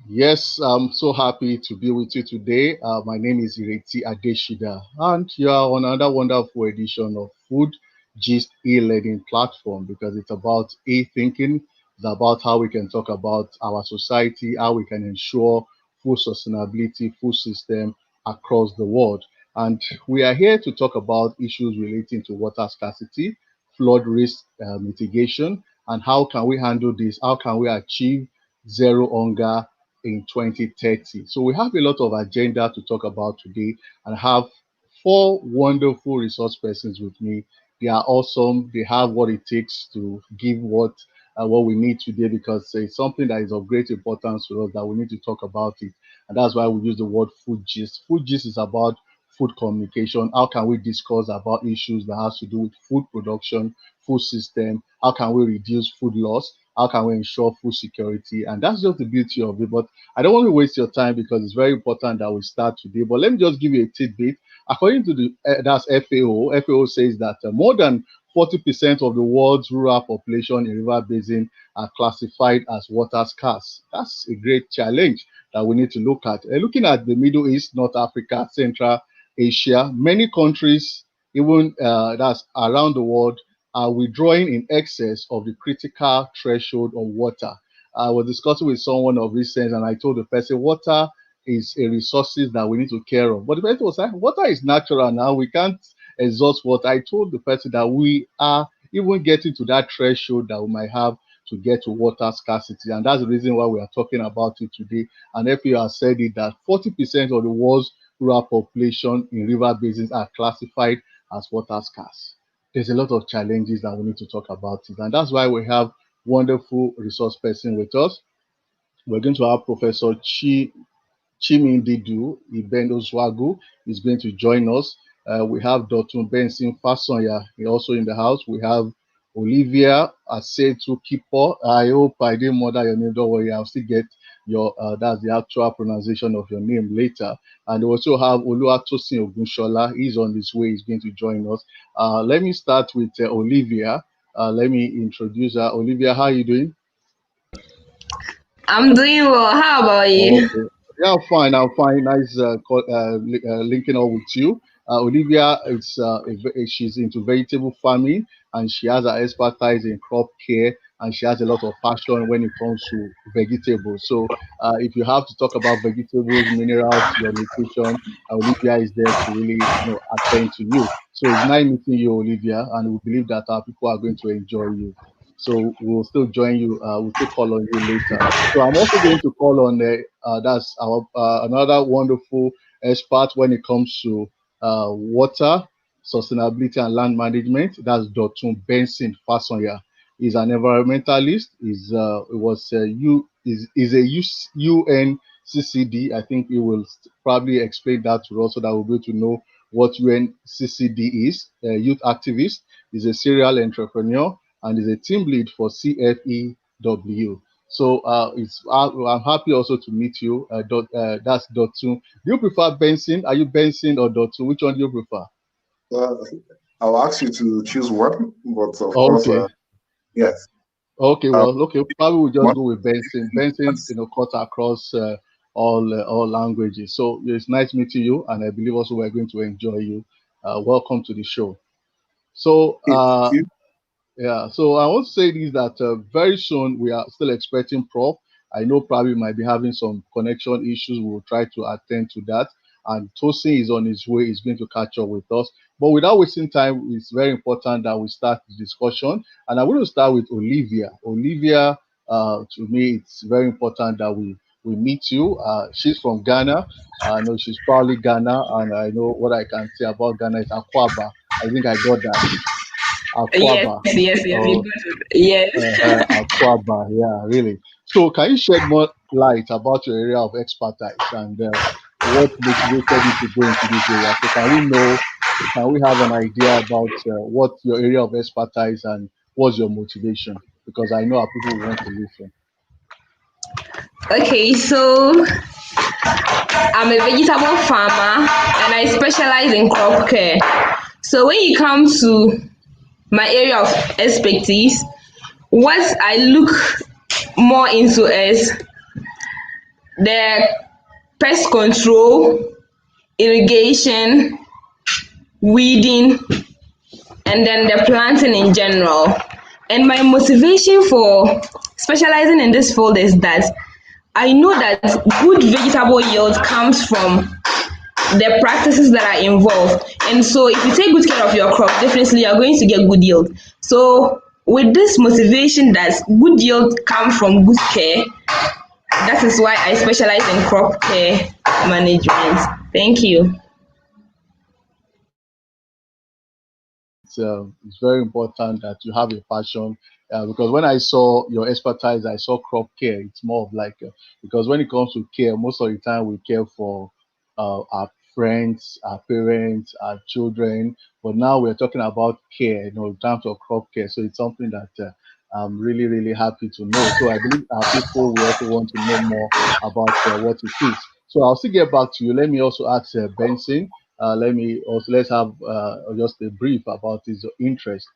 Yes, I'm so happy to be with you today. My name is Ireti Adeshida, and you are on another wonderful edition of Food Gist e-learning platform because it's about e-thinking. It's about how we can talk about our society, how we can ensure food sustainability, food system across the world. And we are here to talk about issues relating to water scarcity, flood risk mitigation, and how can we handle this? How can we achieve zero hunger in 2030. So we have a lot of agenda to talk about today and have four wonderful resource persons with me. They are awesome. They have what it takes to give what we need today because it's something that is of great importance to us that we need to talk about it. And that's why we use the word food gist. Food gist is about food communication. How can we discuss about issues that has to do with food production, food system? How can we reduce food loss? How can we ensure food security? And that's just the beauty of it. But I don't want to waste your time because it's very important that we start today. But let me just give you a tidbit. According to the that's FAO says that more than 40% of the world's rural population in river basin are classified as water scarce. That's a great challenge that we need to look at. Looking at the Middle East, North Africa, Central Asia, many countries, even that's around the world, are withdrawing in excess of the critical threshold of water. I was discussing with someone of recent, and I told the person, water is a resources that we need to care of. But the person was like, water is natural now. We can't exhaust water. I told the person that we are even getting to that threshold that we might have to get to water scarcity. And that's the reason why we are talking about it today. And FAO has said it that 40% of the world's rural population in river basins are classified as water scarce. There's a lot of challenges that we need to talk about it. And that's why we have wonderful resource person with us. We're going to have Professor Chimdindu Eben Osuagwu is going to join us. We have Dotun Benson Fasanya also in the house. We have Olivia Aseitu Kipo. I hope I didn't murder your name. Don't worry, I'll still get your that's the actual pronunciation of your name later. And we also have Oluwatosin Ogunshola. He's on his way. He's going to join us. Let me start with Olivia. Let me introduce her. Olivia, how are you doing? I'm doing well. How about you? Okay. Yeah, I'm fine. I'm fine. Nice linking up with you. Olivia is she's into vegetable farming and she has her expertise in crop care and she has a lot of passion when it comes to vegetables. So if you have to talk about vegetables, minerals, your nutrition, Olivia is there to really attend to you. So it's nice meeting you, Olivia, and we believe that our people are going to enjoy you. So we'll still join you. We'll still call on you later. So I'm also going to call on that's our another wonderful expert when it comes to water sustainability and land management. That's Dr. Benson Fasanya. He's an environmentalist. It was is a UNCCD. I think he will probably explain that to us so that we'll be able to know what UNCCD is. A youth activist. He's a serial entrepreneur and is a team lead for CFEW. So I'm happy also to meet you. That's Dotun. Do you prefer Benson? Are you Benson or Dotun? Which one do you prefer? I'll ask you to choose one, but of course, Okay. yes. Okay. Well, okay. Probably we'll just go with Benson. Benson, cut across all languages. So it's nice meeting you, and I believe also we're going to enjoy you. Welcome to the show. So yeah, so I want to say this that very soon we are still expecting Prof. I know probably might be having some connection issues. We will try to attend to that. And Tosin is on his way, he's going to catch up with us. But without wasting time, it's very important that we start the discussion. And I'm going to start with Olivia. Olivia, to me, it's very important that we meet you. She's from Ghana. I know she's probably Ghana, and I know what I can say about Ghana is Akwaba. I think I got that. Yes, Aquaba. yes, yes. Oh, Yes. Aquaba. Yeah, really. So, can you shed more light about your area of expertise and what motivated you to go into this area? So, can we have an idea about what your area of expertise and what's your motivation? Because I know our people want to listen. Okay, so I'm a vegetable farmer and I specialize in crop care. So when it comes to my area of expertise, what I look more into is the pest control, irrigation, weeding, and then the planting in general. And my motivation for specializing in this field is that I know that good vegetable yield comes from the practices that are involved. And so if you take good care of your crop, definitely you're going to get good yield. So with this motivation that good yield comes from good care, that is why I specialize in crop care management. Thank you. It's very important that you have a passion because when I saw your expertise, I saw crop care. It's more of like because when it comes to care, most of the time we care for our friends, our parents, our children, but now we're talking about care, in terms of crop care. So it's something that I'm really, really happy to know. So I believe our people will also want to know more about what it is. So I'll still get back to you. Let me also ask Benson. Let's have just a brief about his interest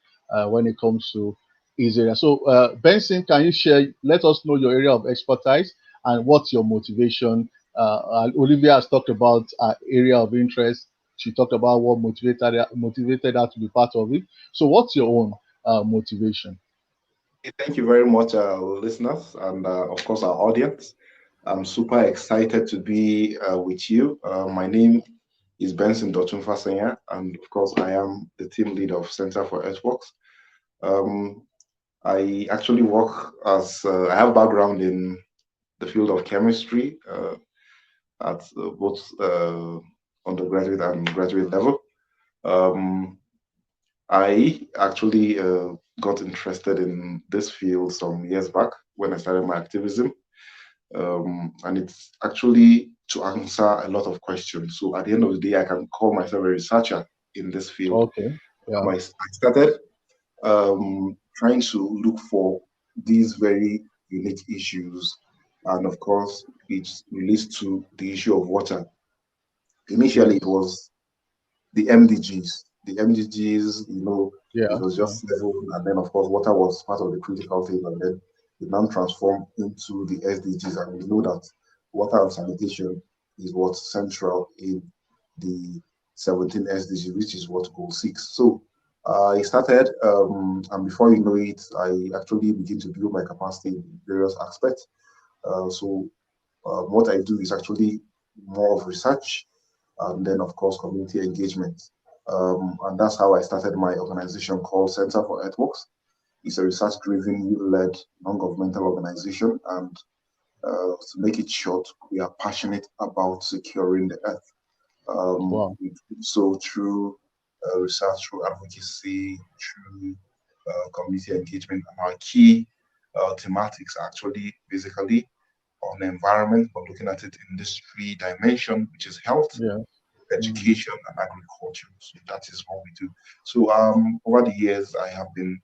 when it comes to his area. So Benson, can you share? Let us know your area of expertise and what's your motivation. Olivia has talked about her area of interest. She talked about what motivated her to be part of it. So what's your own motivation? Thank you very much, listeners, and of course, our audience. I'm super excited to be with you. My name is Benson Dotun Fasanya, and of course, I am the team lead of Center for Earthworks. Um, I actually work as I have background in the field of chemistry at both undergraduate and graduate level. Um, I actually got interested in this field some years back when I started my activism. And it's actually to answer a lot of questions. So at the end of the day, I can call myself a researcher in this field. Okay. Yeah. I started trying to look for these very unique issues. And of course, it relates to the issue of water. Initially, it Yes. was the MDGs. The MDGs, it Yeah. was Yeah. just 7, and then of course water was part of the critical thing, and then it now transformed into the SDGs, and we know that water and sanitation is what's central in the 17 SDGs, which is what goal 6. So I started, and before you know it, I actually begin to build my capacity in various aspects. So what I do is actually more of research and then, of course, community engagement. And that's how I started my organization called Center for Earthworks. It's a research-driven, youth-led, non-governmental organization. And to make it short, we are passionate about securing the earth. Wow. We do so through research, through advocacy, through community engagement. And our key thematics are actually basically on the environment, but looking at it in this 3 dimension, which is health, Yeah. education, and agriculture. So that is what we do. So over the years, I have been.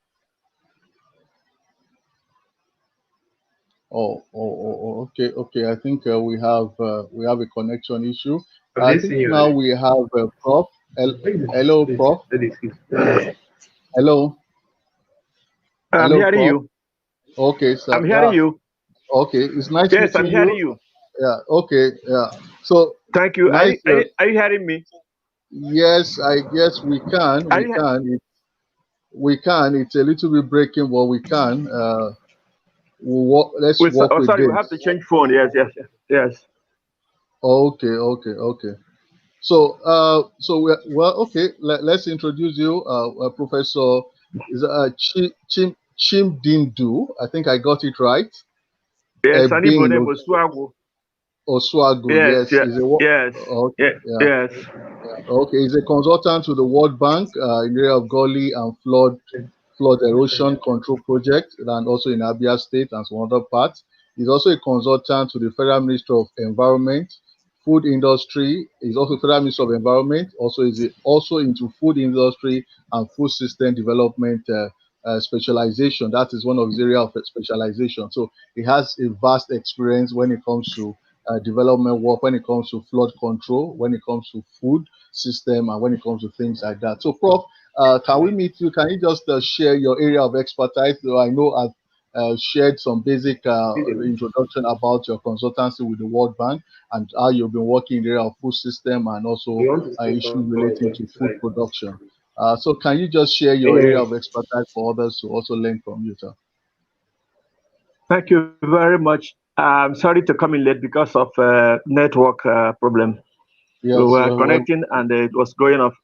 Okay, okay. I think we have a connection issue. I'm I think listening now already. we have Prof. Hello, Prof. Hello, I'm hello, hearing Prof. you. Okay, sir. I'm hearing Yeah. you. Okay, it's nice Yes, I'm meeting hearing you. you. Yeah. Okay. Yeah. So Thank you. nice. Are you hearing me? Yes, I guess we can. Are We you, can. We can. It's a little bit breaking, but we can. Let's work with sorry, we this. have to change phone. Yes, yes, yes. Okay. Okay. Okay. Okay. Let's introduce you, Professor Chimdindu. I think I got it right. Yes, Eben Anibone Osuagwu. Osuagwu. Yes, Yes, yes, is a yes, okay. yes, Yeah. yes. Okay, he's a consultant to the World Bank in the area of Gully and flood erosion control project, and also in Abia State and some other parts. He's also a consultant to the Federal Ministry of Environment, Food Industry. He's also Federal Minister of Environment. Also, also into food industry and food system development specialization. That is one of his area of specialization. So he has a vast experience when it comes to development work, when it comes to flood control, when it comes to food system, and when it comes to things like that. So, Prof, can we meet you? Can you just share your area of expertise? So I know shared some basic introduction about your consultancy with the World Bank and how you've been working in the area of food system and also issues relating to food production. So can you just share your area of expertise for others to also learn from you, sir? Thank you very much. I'm sorry to come in late because of network problem. Yes, We were connecting and it was going off.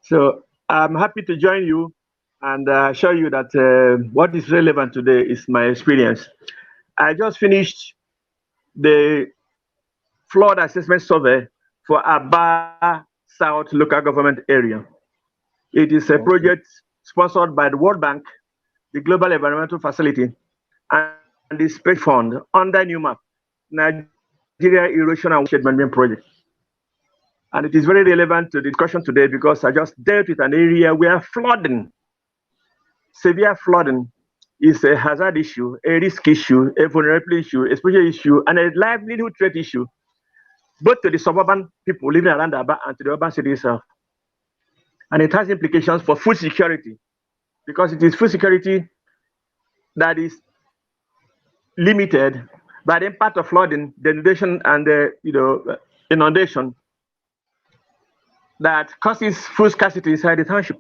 So I'm happy to join you and show you that what is relevant today is my experience. I just finished the flood assessment survey for Aba South local government area. It is a project sponsored by the World Bank, the Global Environmental Facility, and the Space Fund under NUMAP, Nigeria Erosion and Watershed Management Project. And it is very relevant to the discussion today because I just dealt with an area where flooding, severe flooding, is a hazard issue, a risk issue, a vulnerability issue, a special issue, and a livelihood threat issue, both to the suburban people living around Aba and to the urban city itself. And it has implications for food security because it is food security that is limited by the impact of flooding, denudation, and inundation that causes food scarcity inside the township.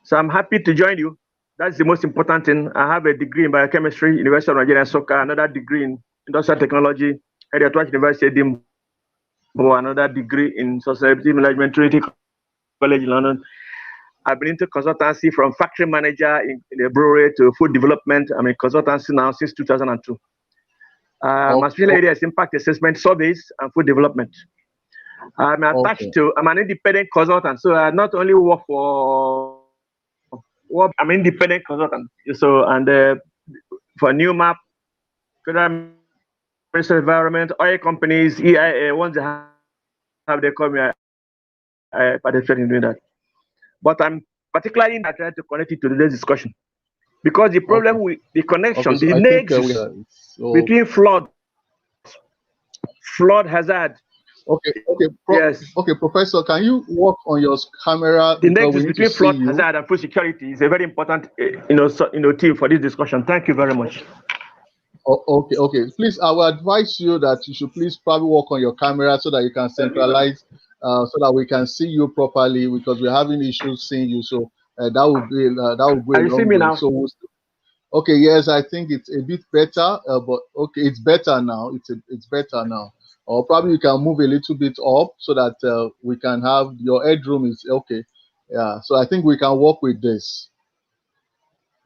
So I'm happy to join you. That's the most important thing. I have a degree in biochemistry, University of Nigeria, Soka, another degree in industrial technology, Edinburgh University, Edinburgh, another degree in sustainability management, Trinity College in London. I've been into consultancy from factory manager in a brewery to food development. I'm in consultancy now since 2002. My special area is impact assessment, surveys, and food development. I'm attached to, I'm an independent consultant, so I not only work for, I'm an independent consultant. So, and for NUMAP, Federal Ministry of Environment, oil companies, IAIA, once they have they call me, I participate in doing that. But I'm particularly not trying to connect it to today's discussion because the problem with the connection, so the nexus between flood hazard. Yes. Okay, Professor, can you work on your camera? The nexus between flood hazard and food security is a very important, theme for this discussion. Thank you very much. Okay. Please, I will advise you that you should please probably work on your camera so that you can centralize, so that we can see you properly because we're having issues seeing you. So that would be a long way. So okay, yes, I think it's a bit better, but okay, it's better now. It's better now. Or probably you can move a little bit up so that we can have your headroom is okay. Yeah, so I think we can work with this.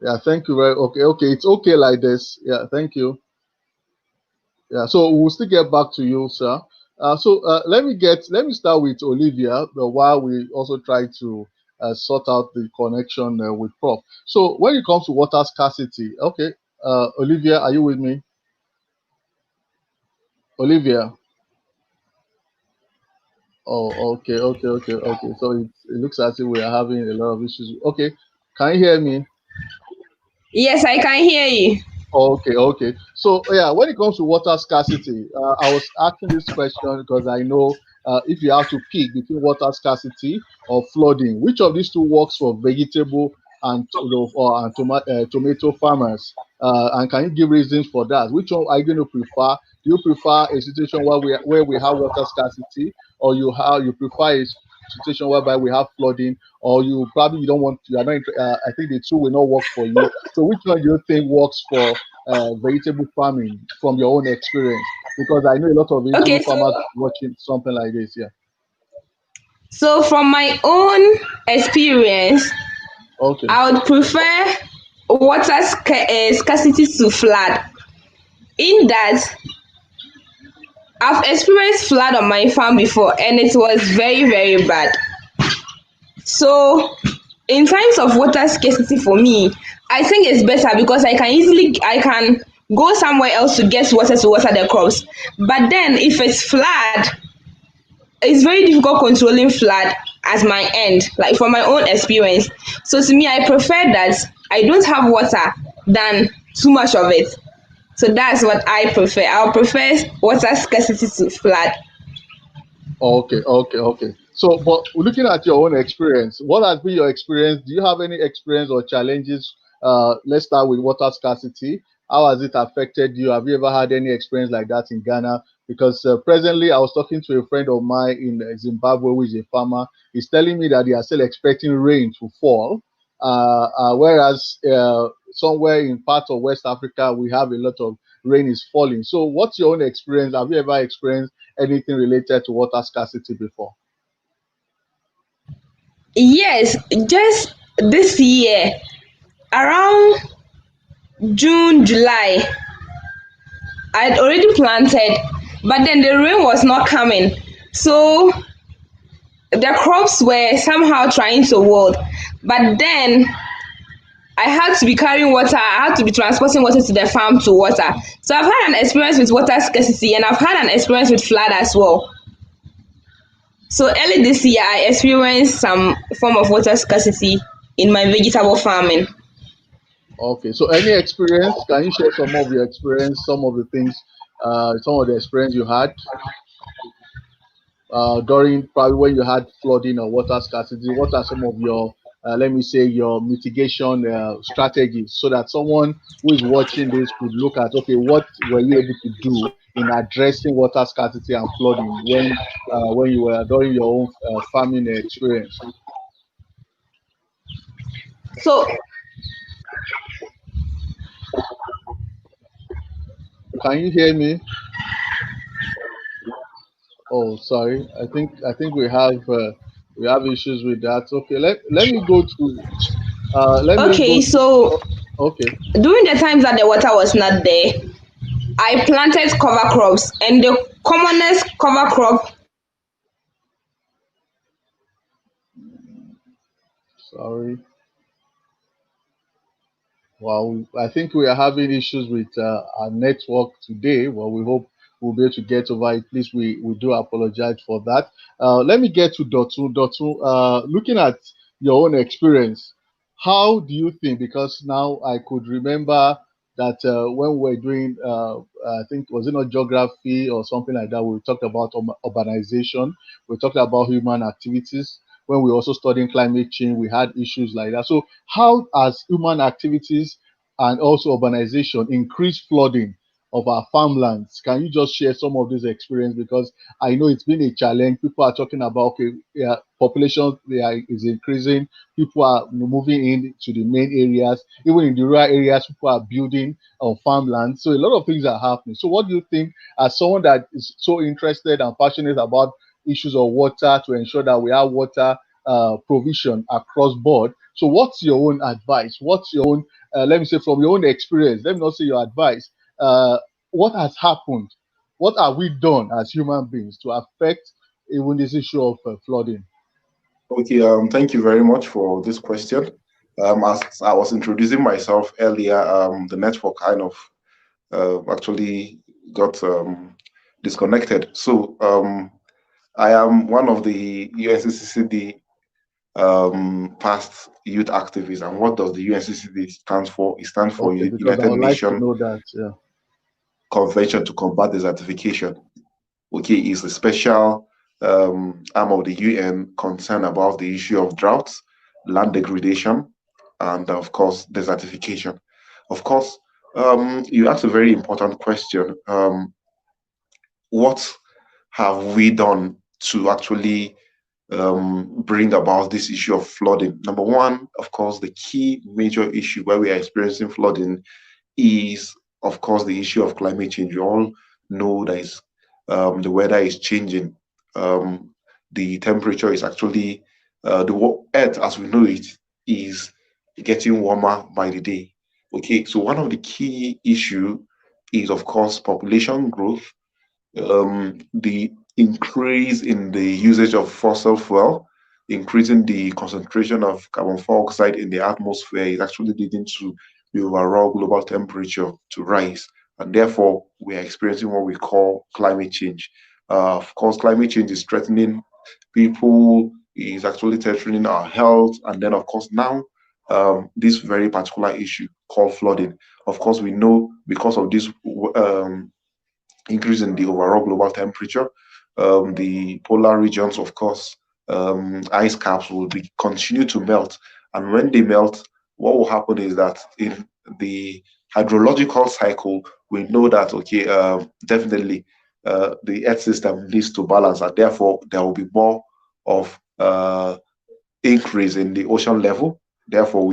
Yeah, thank you very okay, it's okay like this. Yeah, thank you. Yeah, so we'll still get back to you, sir. So let me start with Olivia while we also try to sort out the connection with Prof. So when it comes to water scarcity, okay, Olivia, are you with me? Olivia. Oh, okay. So it looks as if we are having a lot of issues. Okay, can you hear me? Yes, I can hear you. Okay. So yeah, when it comes to water scarcity, I was asking this question because I know if you have to pick between water scarcity or flooding, which of these two works for vegetable and tomato farmers? And can you give reasons for that? Which one are you going to prefer? Do you prefer a situation where we have water scarcity, or you prefer a situation whereby we have flooding, or you don't want? You are not. I think the two will not work for you. So which one do you think works for vegetable farming from your own experience? Because I know a lot of vegetable farmers watching something like this. Yeah. So from my own experience, I would prefer water scarcity to flood. In that, I've experienced flood on my farm before, and it was very, very bad. So in times of water scarcity for me, I think it's better because I can go somewhere else to get water to water the crops. But then if it's flood, it's very difficult controlling flood at my end, like from my own experience. So to me, I prefer that I don't have water than too much of it. So that's what I prefer. I'll prefer water scarcity to flood. Okay. So, but looking at your own experience, what has been your experience? Do you have any experience or challenges let's start with water scarcity. How has it affected you? Have you ever had any experience like that in Ghana? Because presently, I was talking to a friend of mine in Zimbabwe, who is a farmer. He's telling me that they are still expecting rain to fall, whereas somewhere in parts of West Africa, we have a lot of rain is falling. So, what's your own experience? Have you ever experienced anything related to water scarcity before? Yes, just this year, around June, July, I'd already planted, but then the rain was not coming. So the crops were somehow trying to wilt. But then I had to be carrying water, I had to be transporting water to the farm to water. So I've had an experience with water scarcity and I've had an experience with flood as well. So early this year, I experienced some form of water scarcity in my vegetable farming. Okay, so any experience? Can you share some of your experience, some of the things, some of the experience you had during probably when you had flooding or water scarcity? What are some of your, let me say, your mitigation strategies so that someone who is watching this could look at, okay, what were you able to do in addressing water scarcity and flooding when you were during your own farming experience? So Can you hear me? Oh, sorry. I think we have issues with that. Okay, let me go to let me okay, go. so Okay, during the times that the water was not there, I planted cover crops, and the commonest cover crop. sorry. Well, I think we are having issues with our network today. Well, we hope we'll be able to get over it. Please, we do apologize for that. Let me get to Dotun. Dotun, looking at your own experience, how do you think? Because now I could remember that when we were doing, I think, was it not geography or something like that, we talked about urbanization, we talked about human activities. When we also studying climate change, we had issues like that. So, how has human activities and also urbanization increased flooding of our farmlands? Can you just share some of this experience? Because I know it's been a challenge. People are talking about, okay, yeah, population is increasing. People are moving in to the main areas. Even in the rural areas, people are building on farmland. So a lot of things are happening. So what do you think, as someone that is so interested and passionate about issues of water, to ensure that we have water provision across board? So what's your own advice? What's your own, let me say, from your own experience, let me not say your advice, uh, what has happened? What have we done as human beings to affect even this issue of flooding? Okay, thank you very much for this question. As I was introducing myself earlier, the network kind of actually got disconnected. So I am one of the UNCCCD past youth activists. And what does the UNCCCD stand for? It stands for Okay, because I United would like to Nations know that. Yeah. Convention to Combat Desertification. Okay, is a special arm of the UN concerned about the issue of droughts, land degradation, and of course, desertification. Of course, you asked a very important question. What have we done to actually bring about this issue of flooding? Number one, of course, the key major issue where we are experiencing flooding is, of course, the issue of climate change. We all know that the weather is changing. Um, the temperature is actually, the earth as we know it is getting warmer by the day. Okay, so one of the key issue is, of course, population growth, the increase in the usage of fossil fuel, increasing the concentration of carbon dioxide in the atmosphere is actually leading to the overall global temperature to rise. And therefore, we are experiencing what we call climate change. Of course, climate change is threatening people, is actually threatening our health. And then, of course, now this very particular issue called flooding. Of course, we know because of this increase in the overall global temperature, the polar regions, of course, ice caps will continue to melt. And when they melt, what will happen is that in the hydrological cycle, we know that, okay, definitely the earth system needs to balance, and therefore there will be more of increase in the ocean level. Therefore,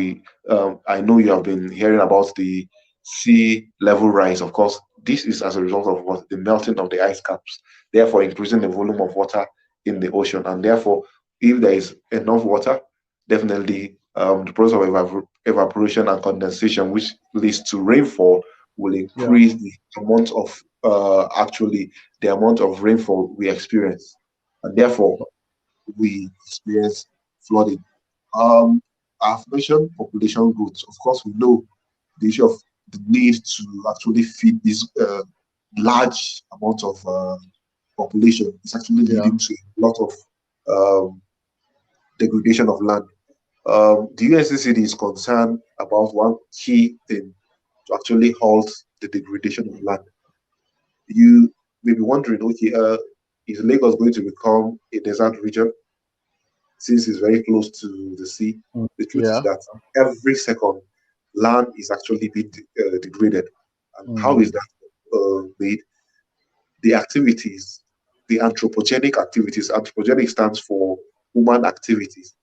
I know you have been hearing about the sea level rise. Of course, this is as a result of what the melting of the ice caps, therefore increasing the volume of water in the ocean. And therefore, if there is enough water, definitely the process of evaporation and condensation, which leads to rainfall, will increase the amount of actually the amount of rainfall we experience, and therefore we experience flooding. I've mentioned population growth. Of course, we know the issue of the need to actually feed this large amount of population is actually leading to a lot of um, degradation of land. The USCCD is concerned about one key thing to actually halt the degradation of land. You may be wondering, okay, is Lagos going to become a desert region since it's very close to the sea? The truth is that every second, land is actually being degraded. And how is that made? The activities, the anthropogenic activities, anthropogenic stands for human activities,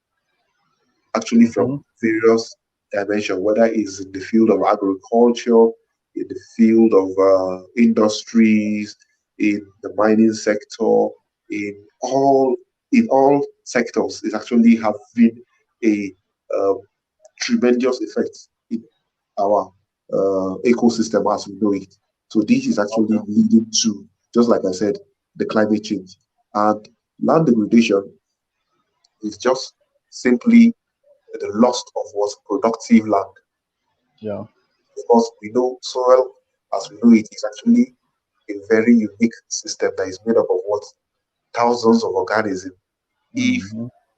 actually from various dimensions, whether it's in the field of agriculture, in the field of industries, in the mining sector, in all sectors, is actually having a um, tremendous effect in our ecosystem as we know it. So this is actually leading to, just like I said, the climate change. And land degradation is just simply the loss of what productive land. Yeah. Because we know soil, as we know it, is actually a very unique system that is made up of what thousands of organisms. If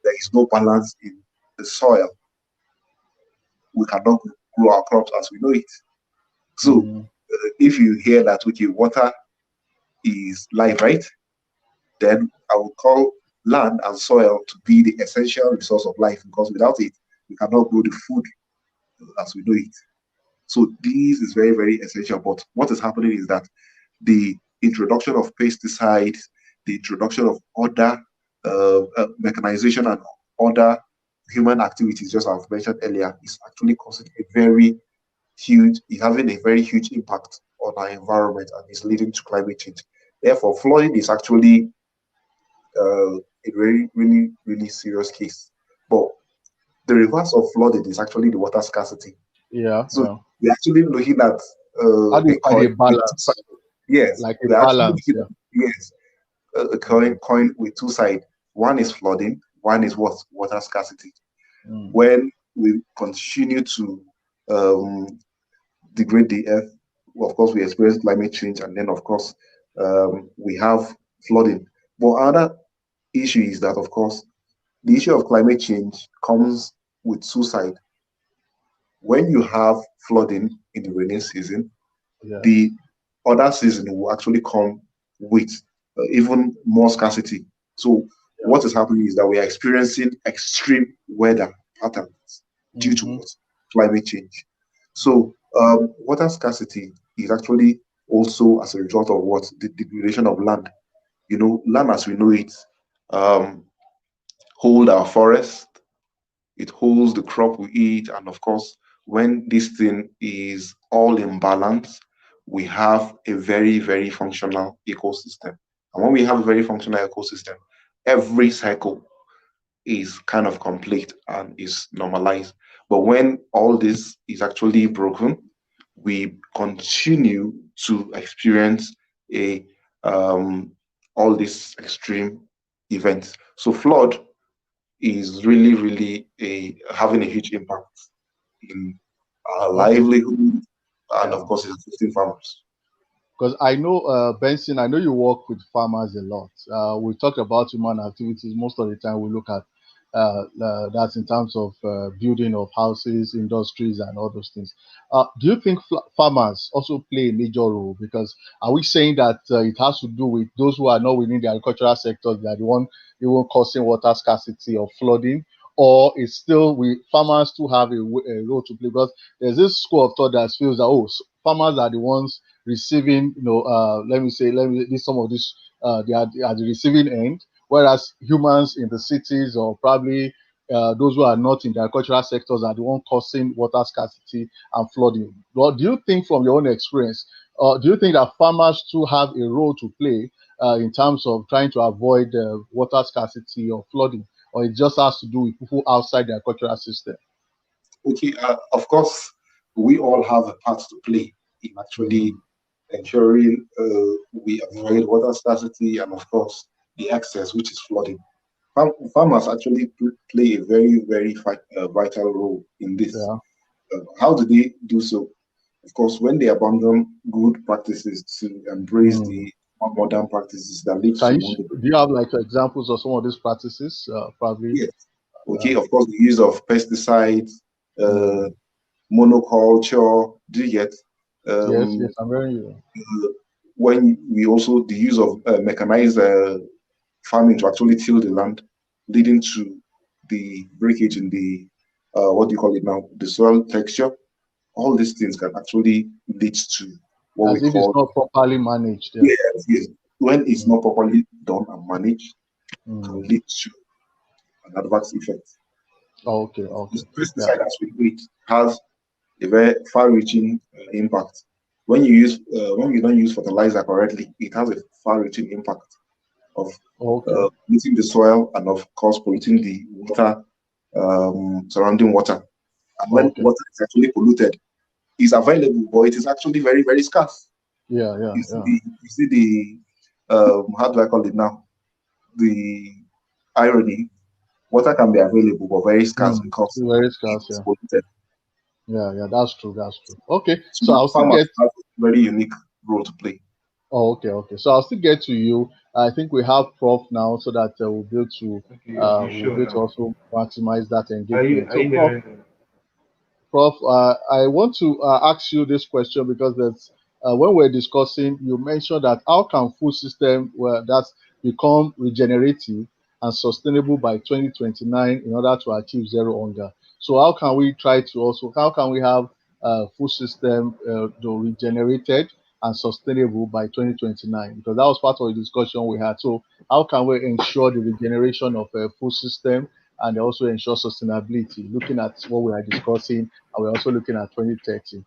there is no balance in the soil, we cannot grow our crops as we know it. So if you hear that, okay, water is life, right? Then I will call land and soil to be the essential resource of life, because without it, we cannot grow the food as we know it. So this is very, very essential. But what is happening is that the introduction of pesticides, the introduction of other mechanization and other human activities, just as I've mentioned earlier, is actually causing a very huge, is having a very huge impact on our environment and is leading to climate change. Therefore, flooding is actually a very, really, really serious case. But the reverse of flooding is actually the water scarcity. So we're actually looking at how do you a find coin a balance? Yes, Like a we're actually balance, looking at, yes, a coin with two sides. One is flooding, one is what? Water scarcity. When we continue to degrade the earth, well, of course, we experience climate change, and then, of course, we have flooding. But another issue is that, of course, the issue of climate change comes with two sides. When you have flooding in the rainy season, the other season will actually come with even more scarcity. So what is happening is that we are experiencing extreme weather patterns due to what? Climate change. So water scarcity is actually also as a result of what? The degradation of land. You know, land as we know it um, hold our forest, it holds the crop we eat, and of course, when this thing is all in balance, we have a very, very functional ecosystem. And when we have a very functional ecosystem, every cycle is kind of complete and is normalized. But when all this is actually broken, we continue to experience a all these extreme events. So flood is really, really having a huge impact in our Okay. livelihood, and of Yeah. course, it's affecting farmers. Because I know, Benson, I know you work with farmers a lot. We talk about human activities. Most of the time, we look at that's in terms of building of houses, industries, and all those things. Do you think farmers also play a major role? Because are we saying that it has to do with those who are not within the agricultural sector, that the one causing water scarcity or flooding? or it's still farmers still have a role to play? Because there's this school of thought that feels that farmers are the ones receiving, let me say, some of this, they are at the receiving end, whereas humans in the cities or probably those who are not in the agricultural sectors are the one causing water scarcity and flooding. Well, do you think from your own experience, do you think that farmers too have a role to play in terms of trying to avoid water scarcity or flooding, or it just has to do with people outside the agricultural system? Okay, of course, we all have a part to play in actually ensuring we avoid water scarcity and, of course, the excess, which is flooding. Farmers actually play a very, very vital role in this. Yeah. How do they do so? Of course, when they abandon good practices to embrace the more modern practices that lead to Do you have like examples of some of these practices? Probably. Yes. Okay, of course, the use of pesticides, monoculture. Do you get? Yes, I'm hearing you. When we also the use of mechanized farming to actually till the land, leading to the breakage in the what do you call it now? The soil texture. All these things can actually lead to what As we if it's call not properly managed. Yeah. yes. When it's not properly done and managed, can lead to an adverse effect. Okay. The pesticide, as we know it, has a very far-reaching impact. When you don't use fertilizer correctly, it has a far-reaching impact of polluting the soil and, of course, polluting the water, surrounding water. And when water is actually polluted, it's available, but it is actually very, very scarce. Yeah. You see the how do I call it now? The irony. Water can be available, but very scarce because very scarce. it's polluted. Yeah, that's true. Okay, so I'll still farmers have a very unique role to play. Oh, okay. So I'll still get to you. I think we have Prof now, so that we'll be able to also maximize that engagement. Prof, I want to ask you this question because when we're discussing, you mentioned that how can food system that's become regenerative and sustainable by 2029 in order to achieve zero hunger. So how can we have food system regenerated and sustainable by 2029? Because that was part of the discussion we had. So how can we ensure the regeneration of a food system and also ensure sustainability, looking at what we are discussing, and we're also looking at 2030.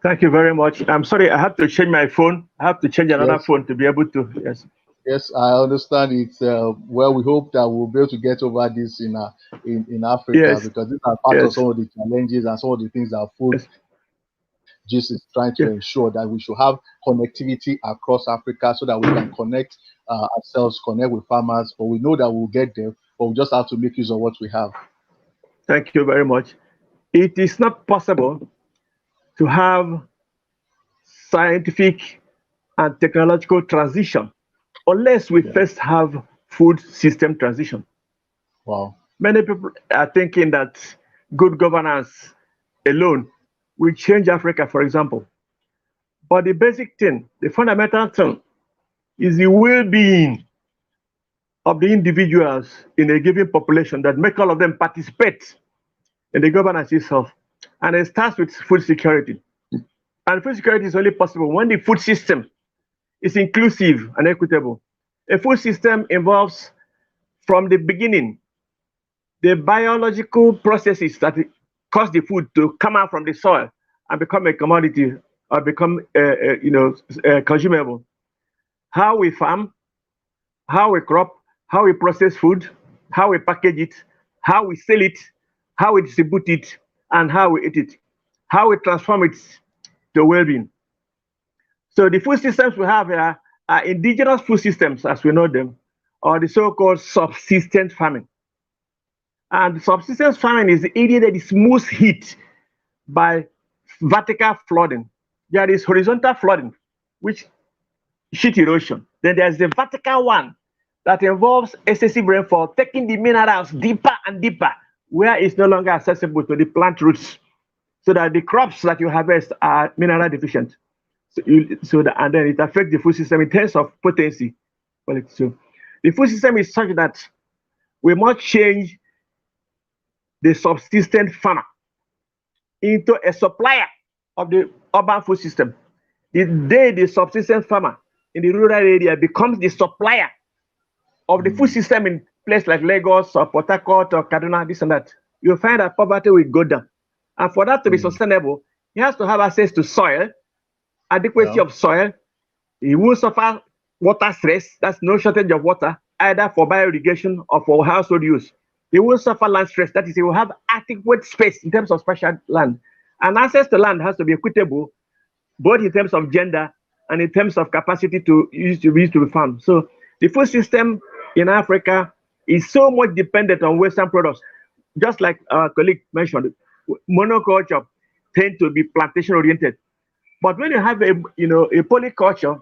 Thank you very much. I'm sorry, I have to change my phone. I have to change another phone to be able to, yes. Yes, I understand it. Well, we hope that we'll be able to get over this in Africa, because these are part of some of the challenges and some of the things that food GIS is trying to ensure, that we should have connectivity across Africa so that we can connect ourselves, connect with farmers. But we know that we'll get there, but we just have to make use of what we have. Thank you very much. It is not possible to have scientific and technological transition unless we first have food system transition. Wow. Many people are thinking that good governance alone will change Africa, for example. But the basic thing, the fundamental thing, is the well-being of the individuals in a given population that make all of them participate in the governance itself. And it starts with food security. And food security is only possible when the food system is inclusive and equitable. A food system involves, from the beginning, the biological processes that cause the food to come out from the soil and become a commodity or become consumable. How we farm, how we crop, how we process food, how we package it, how we sell it, how we distribute it, and how we eat it, how we transform it to well-being. So the food systems we have here are indigenous food systems, as we know them, or the so-called subsistence farming. And subsistence farming is the area that is most hit by vertical flooding. There is horizontal flooding, which sheet erosion. Then there's the vertical one that involves excessive rainfall, taking the minerals deeper and deeper, where it's no longer accessible to the plant roots, so that the crops that you harvest are mineral deficient. And then it affects the food system in terms of potency. So the food system is such that we must change the subsistence farmer into a supplier of the urban food system. The day the subsistence farmer in the rural area becomes the supplier of the food system in places like Lagos or Port Harcourt or Kaduna, this and that, you'll find that poverty will go down. And for that to be sustainable, he has to have access to soil, adequacy of soil. He won't suffer water stress. That's no shortage of water, either for bioirrigation or for household use. He won't suffer land stress. That is, he will have adequate space in terms of spatial land. And access to land has to be equitable, both in terms of gender and in terms of capacity to use to be farmed. So the food system in Africa is so much dependent on Western products. Just like our colleague mentioned, monoculture tend to be plantation oriented. But when you have a polyculture,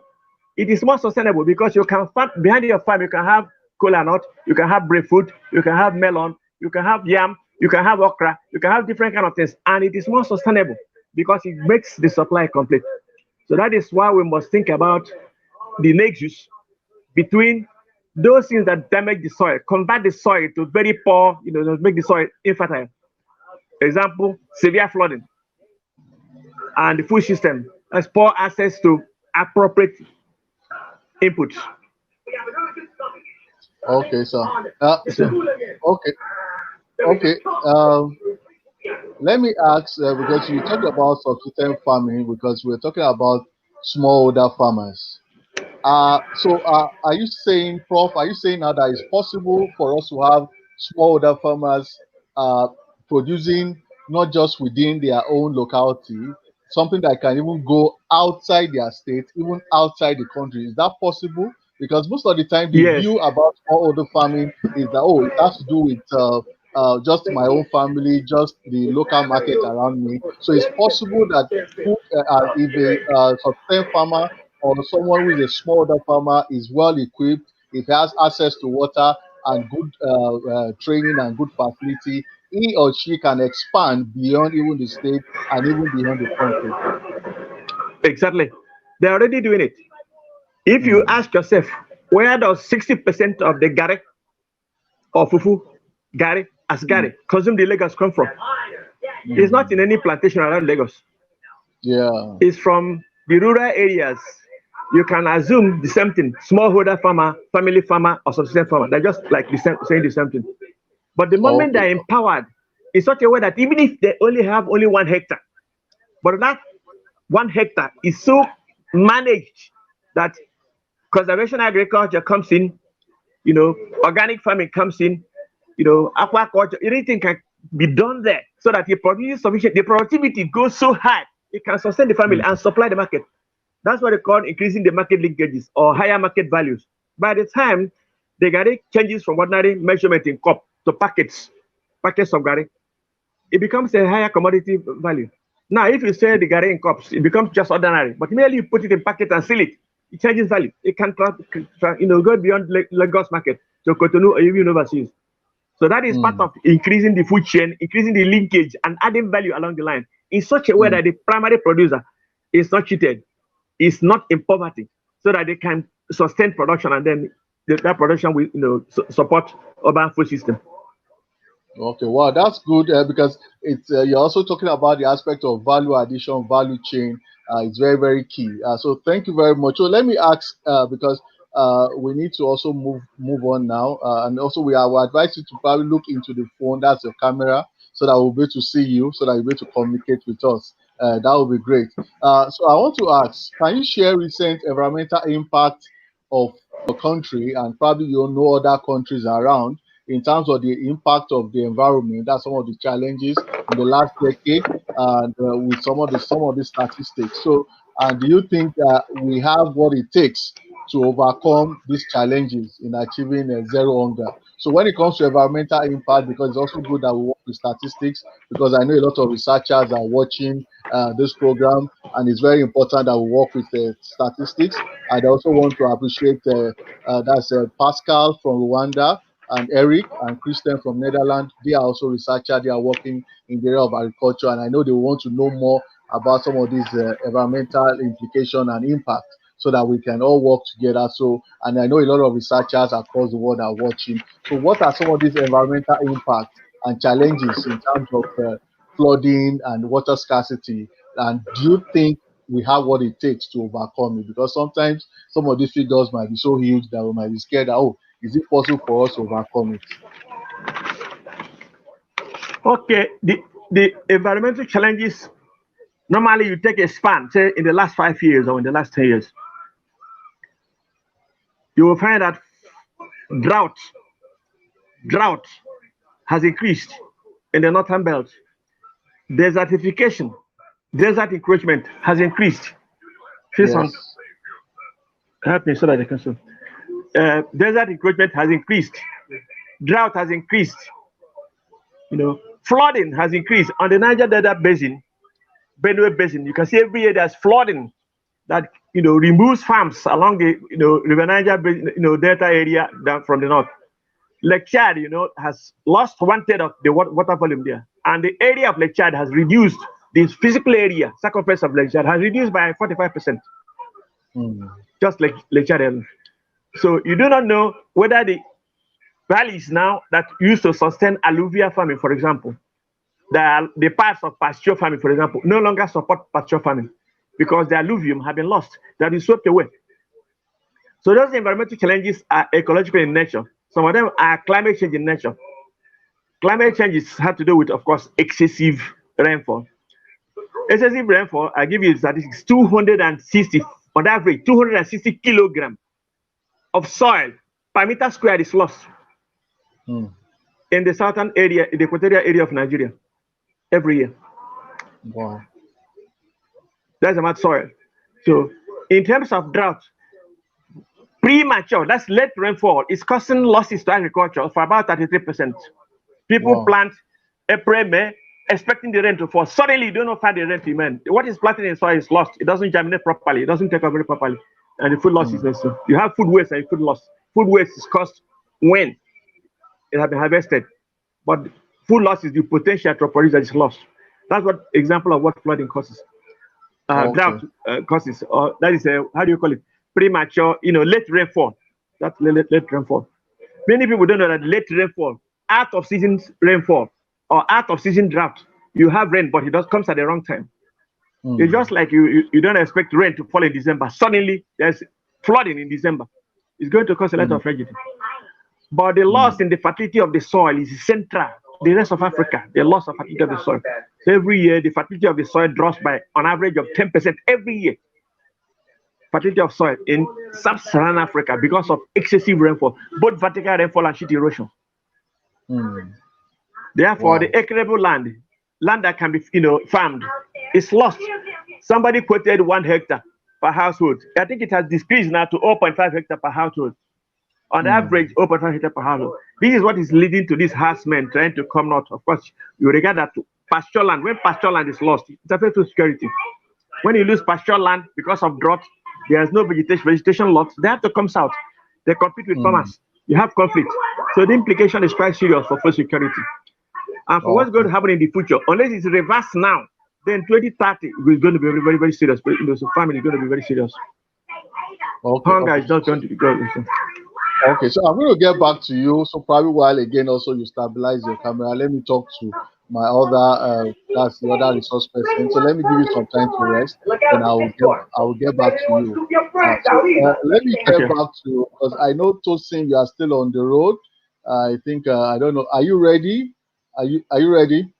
it is more sustainable because you can farm behind your farm. You can have kola nut, you can have breadfruit, you can have melon, you can have yam, you can have okra, you can have different kind of things, and it is more sustainable because it makes the supply complete. So that is why we must think about the nexus between those things that damage the soil, convert the soil to very poor, make the soil infertile. Example, severe flooding and the food system has poor access to appropriate inputs. Okay, sir. Okay, okay. Let me ask because you talked about subsistence farming because we're talking about smallholder farmers. Are you saying, Prof, are you saying now that it's possible for us to have smallholder farmers uh, producing not just within their own locality, something that can even go outside their state, even outside the country? Is that possible? Because most of the time, the Yes, view about smallholder farming is that, oh, it has to do with just my own family, just the local market around me. So it's possible that if a subsistence farmer or someone who is a smallholder farmer is well equipped, if he has access to water and good training and good facility, he or she can expand beyond even the state and even beyond the country. exactly. They're already doing it. If you Mm, ask yourself, where does 60% of the gari or fufu, gari, as mm, gari, consumed in Lagos come from? It's not in mm. any plantation around Lagos. Yeah. It's from the rural areas. You can assume the same thing, smallholder farmer, family farmer, or subsistence farmer. They're just like saying the same thing. But the moment Okay. they're empowered in such a way that even if they only have only 1 hectare, but that 1 hectare is so managed that conservation agriculture comes in, organic farming comes in, aquaculture, anything can be done there so that the produce sufficient, the productivity goes so high, it can sustain the family Mm, and supply the market. That's what they call increasing the market linkages or higher market values. By the time the Gary changes from ordinary measurement in cup to packets of Gary, it becomes a higher commodity value. Now, if you sell the Gary in cups, it becomes just ordinary. But merely you put it in packet and seal it, it changes value. It can go beyond Lagos market to Cotonou or even overseas. So that is part mm, of increasing the food chain, increasing the linkage, and adding value along the line in such a way mm. that the primary producer is not cheated, is not in poverty, so that they can sustain production and then that production will support urban food system. Okay, wow, that's good because it's you're also talking about the aspect of value addition, value chain. It's very, very key. So thank you very much. So let me ask because we need to also move on now, and also we will advise you to probably look into the phone. That's your camera, so that we'll be able to see you, so that you'll be able to communicate with us. That would be great. So I want to ask, can you share recent environmental impact of your country and probably you know other countries around in terms of the impact of the environment? That's some of the challenges in the last decade, and with some of the statistics. So, do you think that we have what it takes to overcome these challenges in achieving zero hunger? So, when it comes to environmental impact, because it's also good that we work with statistics, because I know a lot of researchers are watching this program, and it's very important that we work with statistics. I also want to appreciate that's Pascal from Rwanda and Eric and Christian from Netherlands. They are also researchers. They are working in the area of agriculture, and I know they want to know more about some of these environmental implication and impact. so that we can all work together. So, and I know a lot of researchers across the world are watching. So, what are some of these environmental impacts and challenges in terms of flooding and water scarcity? And do you think we have what it takes to overcome it? Because sometimes some of these figures might be so huge that we might be scared that, oh, is it possible for us to overcome it? Okay, the environmental challenges, normally you take a span, say in the last 5 years or in the last 10 years, you will find that drought has increased in the northern belt. Desertification, desert encroachment has increased. Yes. Help me so that I can see. Desert encroachment has increased. Drought has increased. Flooding has increased on the Niger Delta Basin, Benue Basin. You can see every year there's flooding that removes farms along the River Niger Delta area down from the north. Lake Chad, has lost 1/3 of the water volume there, and the area of Lake Chad has reduced. The physical area, circumference of Lake Chad, has reduced by 45%. Just like Lake Chad. So you do not know whether the valleys now that used to sustain alluvial farming, for example, the parts of pasture farming, for example, no longer support pasture farming because the alluvium have been lost, that is swept away. So those environmental challenges are ecological in nature. Some of them are climate change in nature. Climate changes have to do with, of course, excessive rainfall. Excessive rainfall, I give you statistics, 260, on average, 260 kilograms of soil per meter squared is lost in the southern area, in the equatorial area of Nigeria, every year. Wow. That's about soil. So in terms of drought, premature, that's late rainfall, is causing losses to agriculture for about 33%. People plant April, May, expecting the rain to fall. Suddenly, you don't find the rain to remain. What is planted in soil is lost. It doesn't germinate properly. It doesn't take over properly. And the food loss is also. You have food waste and food loss. Food waste is caused when it has been harvested. But food loss is the potential to produce that is lost. That's what example of what flooding causes. Drought causes. Or that is, how do you call it? Premature, late rainfall. That's late rainfall. Many people don't know that late rainfall, out of season rainfall, or out of season drought, you have rain, but it comes at the wrong time. It's just like you don't expect rain to fall in December. Suddenly, there's flooding in December. It's going to cause a lot of tragedy. But the loss in the fertility of the soil is central. The rest of Africa, the loss of fertility of the soil. So every year, the fertility of the soil drops by an average of 10% every year. Fertility of soil in sub-Saharan Africa because of excessive rainfall, both vertical rainfall and sheet erosion. Therefore, the acreable land that can be farmed is lost. Somebody quoted 1 hectare per household. I think it has decreased now to 0.5 hectare per household. On average, 0.5 hectare per household. This is what is leading to this herdsmen trying to come out. Of course, you regard that to pasture land. When pasture land is lost, it's affected to security. When you lose pasture land because of drought, there's no vegetation lots, they have to come south. They compete with farmers. You have conflict. So the implication is quite serious for food security. And for what's going to happen in the future, unless it's reversed now, then 2030 is going to be very, very, very serious. But so family is going to be very serious. Hunger is not going to be good. Okay, so I'm going to get back to you. So probably while again also you stabilize your camera, let me talk to my other that's the other resource person. So let me give you some time to rest, and I will get back to you. Let me get back to, because I know Tosin, you are still on the road. I think I don't know. Are you ready? Are you ready?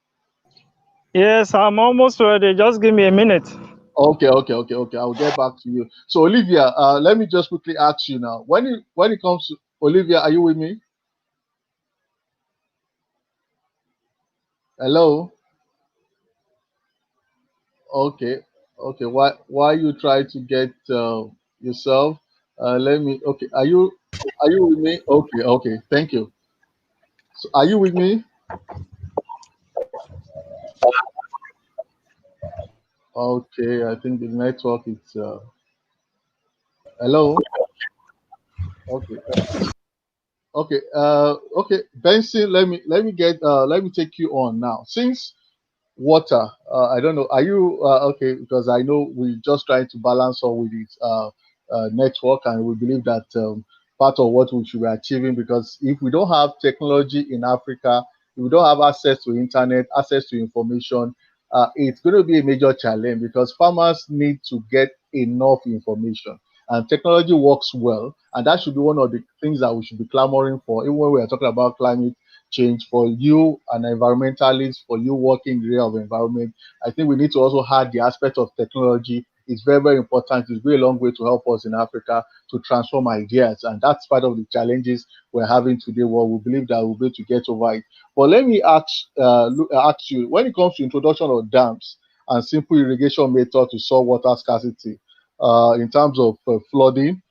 Yes, I'm almost ready. Just give me a minute. Okay. I'll get back to you. So Olivia, let me just quickly ask you now. When it comes to Olivia, are you with me? Hello. Okay. Why you try to get yourself? Let me. Okay. Are you with me? Okay. Thank you. So are you with me? Okay. I think the network is. Hello. Okay. Okay. Benson, let me take you on now. Since water, I don't know, are you okay? Because I know we're just trying to balance all with it. network, and we believe that part of what we should be achieving, because if we don't have technology in Africa, if we don't have access to internet, access to information, it's going to be a major challenge because farmers need to get enough information. And technology works well, and that should be one of the things that we should be clamoring for, even when we are talking about climate change. For you, an environmentalist, for you working in the area of environment, I think we need to also add the aspect of technology. It's very, very important. It's going a long way to help us in Africa to transform ideas, and that's part of the challenges we're having today. Well, we believe that we'll be able to get over it. But let me ask you, when it comes to introduction of dams and simple irrigation method to solve water scarcity, in terms of flooding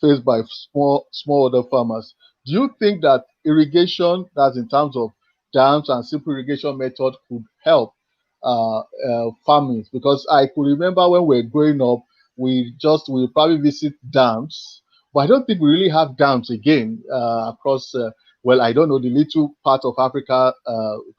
faced by smallholder farmers. Do you think that irrigation, that's in terms of dams and simple irrigation method, could help farming? Because I could remember when we were growing up, we probably visit dams, but I don't think we really have dams again across. Well, I don't know the little part of African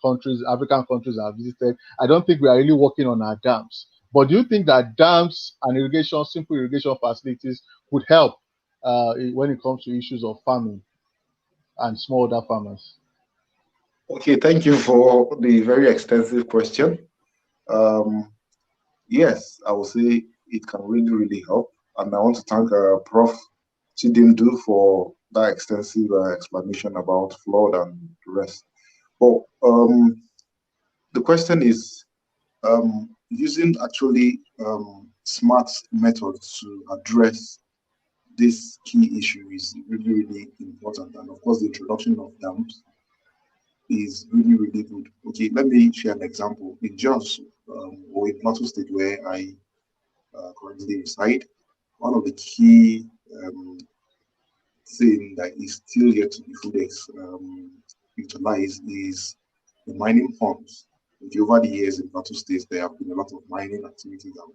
countries I've visited. I don't think we are really working on our dams. But do you think that dams and irrigation, simple irrigation facilities, would help when it comes to issues of farming and smallholder farmers? Okay, thank you for the very extensive question. Um, yes, I will say it can really, really help. And I want to thank Prof. Chimdindu for that extensive explanation about flood and the rest. But the question is using actually smart methods to address this key issue is really, really important. And of course, the introduction of dams is really, really good. Okay, let me share an example. In Jos, or in Plateau State, where I currently reside, one of the key thing that is still yet to be fully utilized is the mining ponds. Okay, over the years in Plateau State, there have been a lot of mining activities that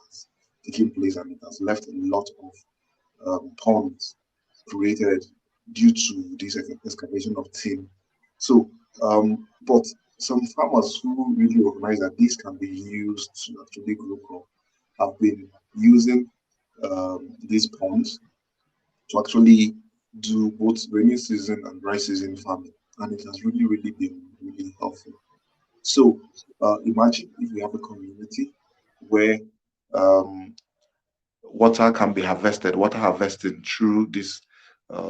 has taken place, and it has left a lot of ponds created due to this excavation of tin. So, but some farmers who really recognize that this can be used to actually grow crop have been using these ponds to actually do both rainy season and dry season farming, and it has really, really been really helpful. So, imagine if we have a community where um, water can be harvested, water harvesting through these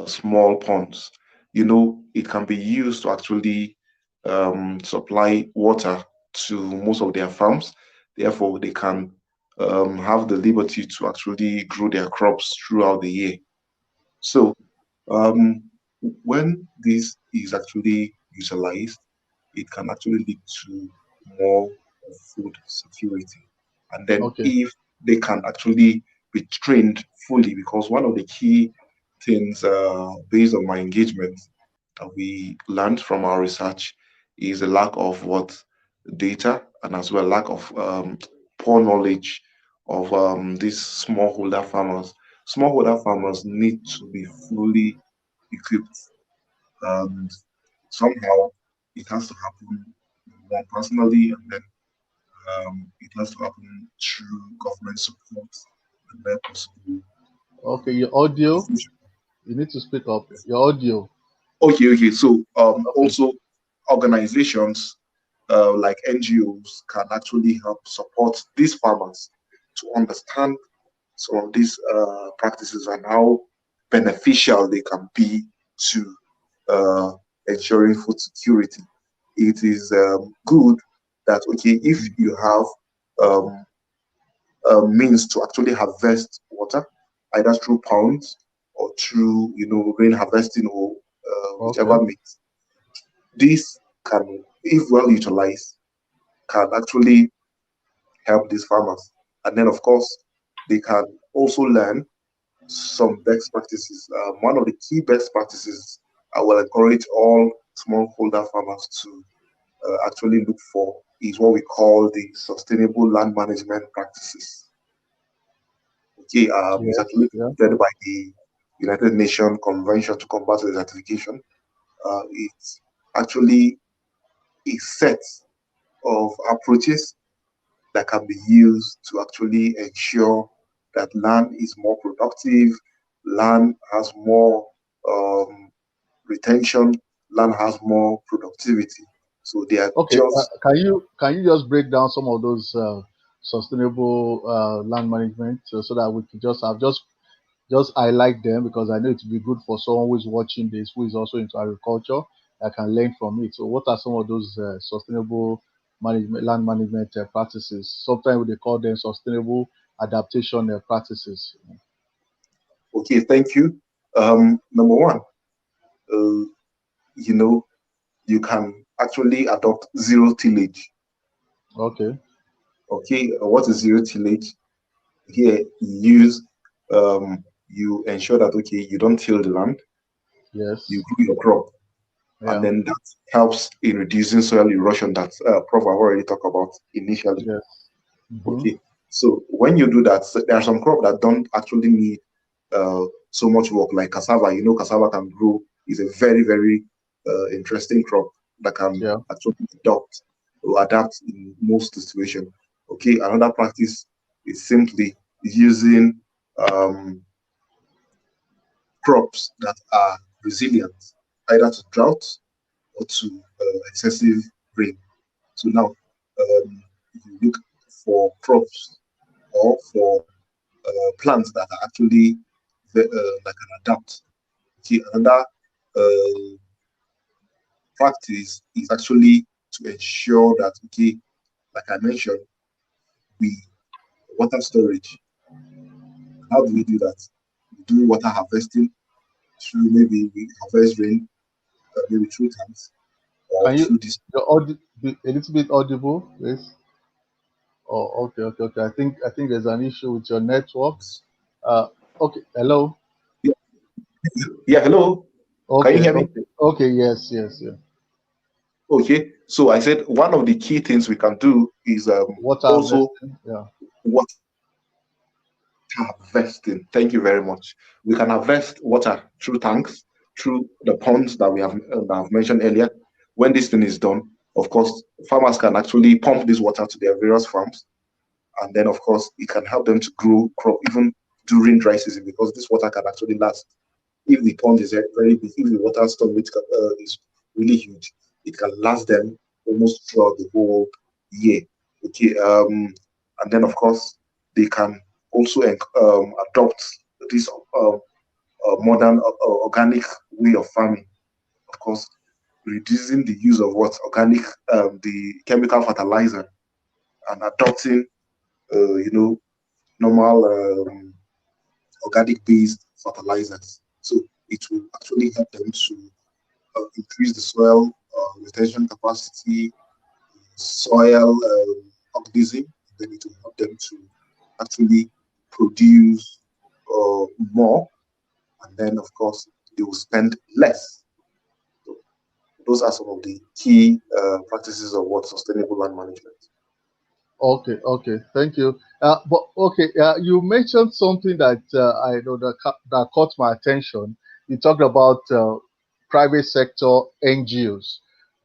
small ponds. You know, it can be used to actually supply water to most of their farms. Therefore, they can have the liberty to actually grow their crops throughout the year. So, um, when this is actually utilized, it can actually lead to more food security. And then, Okay. if they can actually be trained fully, because one of the key things based on my engagement that we learned from our research is a lack of what data, and as well lack of poor knowledge of these smallholder farmers. Smallholder farmers need to be fully equipped, and somehow it has to happen more personally, and then it has to happen through government support and where possible. Okay, your audio, Official. you need to speak up. Your audio. Okay. So Okay. also organizations like NGOs can actually help support these farmers to understand some of these practices and how beneficial they can be to uh, ensuring food security. It is good that, okay, if you have um, means to actually harvest water, either through ponds or through, rain harvesting, or Okay. whichever means, this can, if well utilized, can actually help these farmers. And then, of course, they can also learn some best practices. One of the key best practices I will encourage all smallholder farmers to actually look for is what we call the sustainable land management practices. Okay, it's Yes. actually Yeah. created by the United Nations Convention to Combat Desertification. It's actually a set of approaches that can be used to actually ensure that land is more productive, land has more retention, land has more productivity. So they are Okay, just can you just break down some of those sustainable land management so that we can just highlight them, because I know it will be good for someone who is watching this who is also into agriculture that can learn from it. So, what are some of those sustainable land management practices? Sometimes they call them sustainable adaptation practices. okay. Thank you. Number one, uh, you know, you can actually adopt zero tillage. Okay. Okay, what is zero tillage? Here, you ensure that okay, you don't till the land, you Yes. grow your crop, and Yeah. then that helps in reducing soil erosion that Prof have already talked about initially. Yes. Mm-hmm. Okay, so when you do that, there are some crops that don't actually need so much work, like cassava. You know, cassava can grow, is a very, very interesting crop that can Yeah. actually adopt or adapt in most situations. Okay, another practice is simply using um, crops that are resilient either to drought or to excessive rain. So now, you look for crops or for plants that are actually that can adapt. Okay, another uh, practice is actually to ensure that okay, like I mentioned, we water storage. How do we do that? We do water harvesting through maybe we harvest rain, maybe through tanks or Can you through this. be a little bit audible, please? Oh, okay, okay, okay. I think there's an issue with your network. Uh, okay. Hello. Yeah, yeah, hello. Can you Okay, hear me? okay, okay. Yes, yes, yeah. Okay. So I said one of the key things we can do is Water also harvesting. Yeah. water harvesting. Thank you very much. We can harvest water through tanks, through the ponds that I've mentioned earlier. When this thing is done, of course, farmers can actually pump this water to their various farms, and then of course it can help them to grow crop even during dry season because this water can actually last. If the pond is very big, if the water storage is really huge, it can last them almost throughout the whole year. Okay, and then of course they can also adopt this modern organic way of farming. Of course, reducing the use of what organic, the chemical fertilizer, and adopting, normal organic based fertilizers. So it will actually help them to increase the soil retention capacity, soil organism, and then it will help them to actually produce more, and then of course they will spend less. So those are some of the key practices of what sustainable land management. Okay, okay. Thank you. But okay, you mentioned something that I know that caught my attention. You talked about private sector NGOs,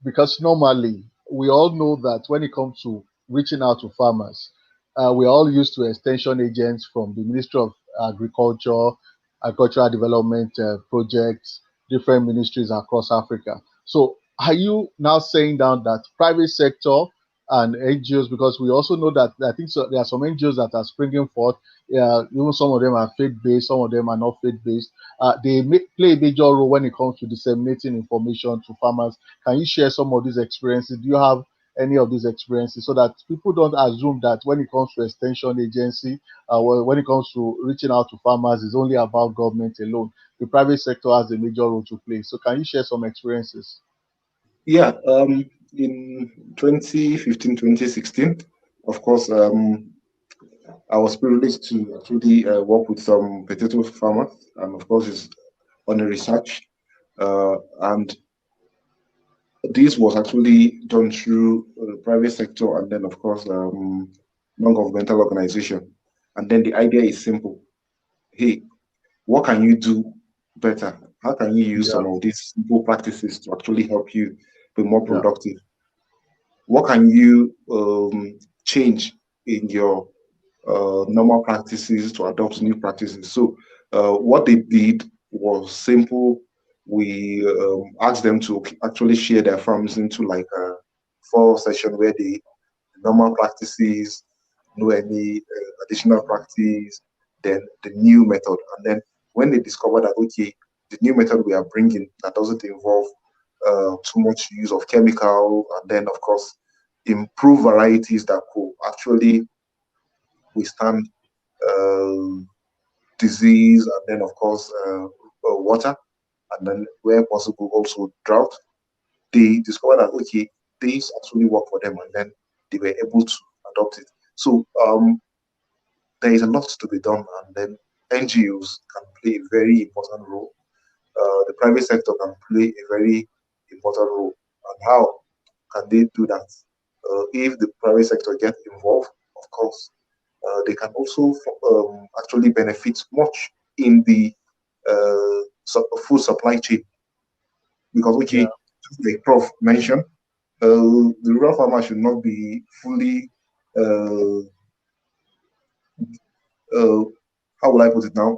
because normally we all know that when it comes to reaching out to farmers, we are all used to extension agents from the Ministry of Agriculture, Agricultural Development projects, different ministries across Africa. So, are you now saying down that private sector and NGOs, because we also know that I think so, there are some NGOs that are springing forth. Even some of them are faith based, some of them are not faith based. Play a major role when it comes to disseminating information to farmers. Can you share some of these experiences? Do you have any of these experiences so that people don't assume that when it comes to extension agency, when it comes to reaching out to farmers, it's only about government alone? The private sector has a major role to play. So, can you share some experiences? Yeah, in 2015, 2016, of course, I was privileged to actually work with some potato farmers, and of course, it's on a research. And this was actually done through private sector and then, of course, non-governmental organization. And then the idea is simple. Hey, what can you do better? How can you use Yeah, some of these simple practices to actually help you be more yeah, productive? What can you change in your normal practices to adopt new practices. So what they did was simple. We asked them to actually share their farms into like a 4 session where they normal practices, no any additional practice, then the new method. And then when they discover that, okay, the new method we are bringing that doesn't involve too much use of chemical, and then of course improve varieties that could actually withstand uh, disease, and then of course water, and then where possible also drought. They discovered that okay, these actually work for them, and then they were able to adopt it. So there is a lot to be done, and then NGOs can play a very important role. The private sector can play a very important role. And how can they do that? If the private sector get involved, of course, they can also actually benefit much in the food supply chain. Because, Yeah. okay, just like Prof mentioned, the rural farmer should not be fully, uh, how will I put it now,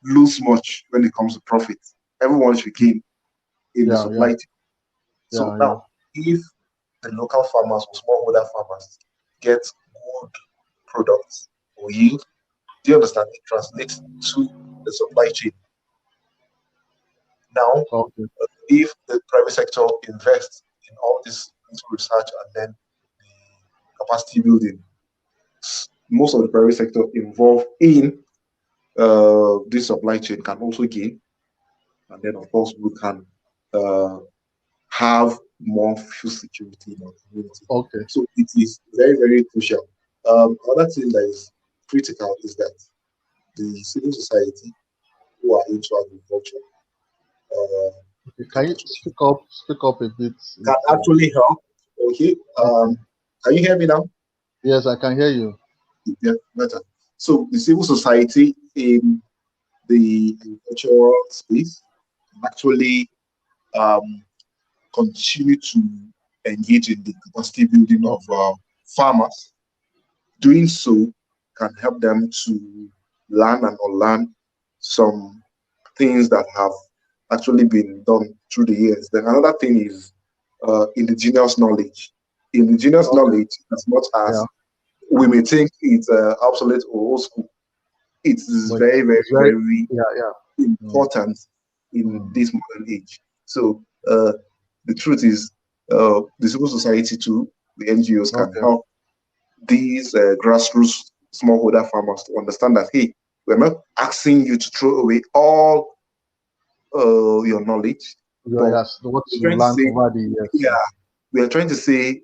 lose much when it comes to profit. Everyone should gain in the Yeah. Yeah. supply chain. So Yeah. Yeah. now, if the local farmers or smallholder farmers get good products or yield, do you understand? It translates to the supply chain. Now, Okay. if the private sector invests in all this into research and then the capacity building, most of the private sector involved in this supply chain can also gain. And then, of course, we can uh, have more food security in our community. Okay. So it is very, very crucial. Another thing that is critical is that the civil society who are into agriculture Okay. can Can you actually speak up a bit? can actually help. Okay. Okay. Can you hear me now? Yes, I can hear you. Yeah, better. So the civil society in the agricultural space can actually um, continue to engage in the capacity building of Okay. farmers. Doing so can help them to learn and unlearn some things that have actually been done through the years. Then another thing is indigenous knowledge. Indigenous Okay. knowledge, as much Yeah. as we may think it's obsolete or old school, it is But very, very, it's very. very Yeah. Yeah. Mm, important in mm. this modern age. So the truth is, the civil society too, the NGOs can Okay. help these grassroots smallholder farmers to understand that hey, we're not asking you to throw away all your knowledge, Yeah. but Yes. What we're you trying to learned say, over the years. yeah, we are trying to say,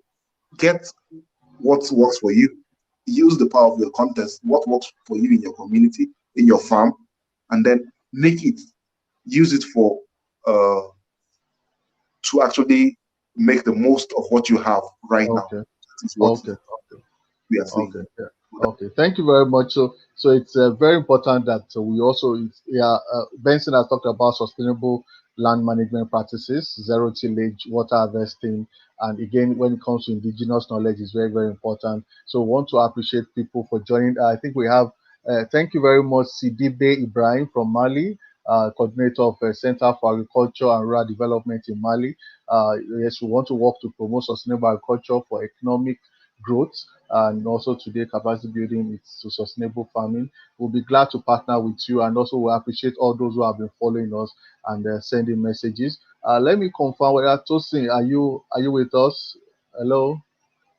get what works for you, use the power of your context, what works for you in your community, in your farm, and then make it, use it for uh, to actually make the most of what you have right now. Okay. That is what Okay. Okay. we are saying. Okay. Yeah. Okay. Thank you very much. So it's very important that we also, yeah, Benson has talked about sustainable land management practices, zero tillage, water harvesting, and again, when it comes to indigenous knowledge, is very, very important. So we want to appreciate people for joining. I think we have, thank you very much, Sidibe Ibrahim from Mali, coordinator of Center for Agriculture and Rural Development in Mali. Yes, we want to work to promote sustainable agriculture for economic growth and also today capacity building is to sustainable farming. We'll be glad to partner with you and also we appreciate all those who have been following us and sending messages. Let me confirm whether Tosin, are you with us? Hello.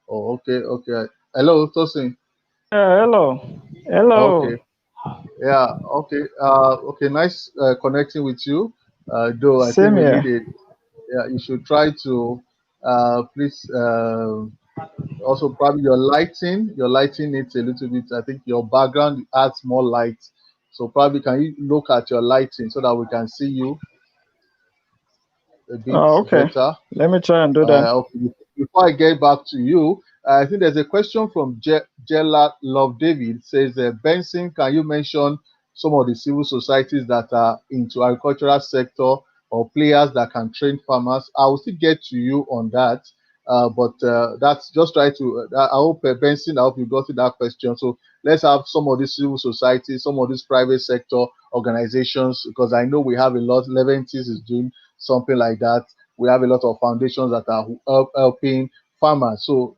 Oh, okay, okay. Hello, Tosin. Hello. Hello. Okay, yeah, okay. Okay, nice connecting with you. Though I think Same we here. need it. Yeah, you should try to please. Also probably your lighting needs a little bit. I think your background adds more light, so probably can you look at your lighting so that we can see you a bit Okay. better. Let me try and do that. Okay. Before I get back to you, I think there's a question from Jella Love David says, Benson, can you mention some of the civil societies that are into agricultural sector or players that can train farmers? I will still get to you on that. But that's just try to. I hope Benson, I hope you got to that question. So let's have some of these civil society, some of these private sector organizations, because I know we have a lot. Leventis is doing something like that. We have a lot of foundations that are helping farmers. So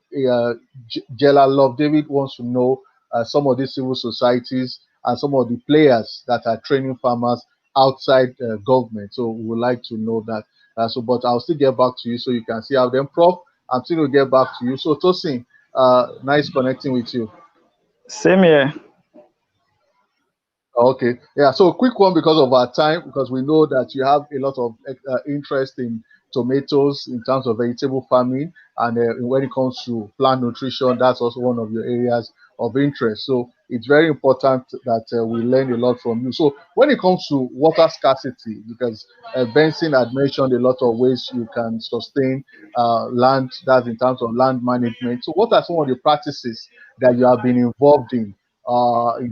Jella Love David wants to know some of these civil societies and some of the players that are training farmers outside government. So we would like to know that. But I'll still get back to you so you can see how them. Prof, I'm still going to get back to you. So Tosin, nice connecting with you. Same here. Okay, yeah. So quick one because of our time, because we know that you have a lot of interest in tomatoes in terms of vegetable farming, and when it comes to plant nutrition, that's also one of your areas of interest. So it's very important that we learn a lot from you. So when it comes to water scarcity, because Benson had mentioned a lot of ways you can sustain land, that's in terms of land management. So what are some of the practices that you have been involved in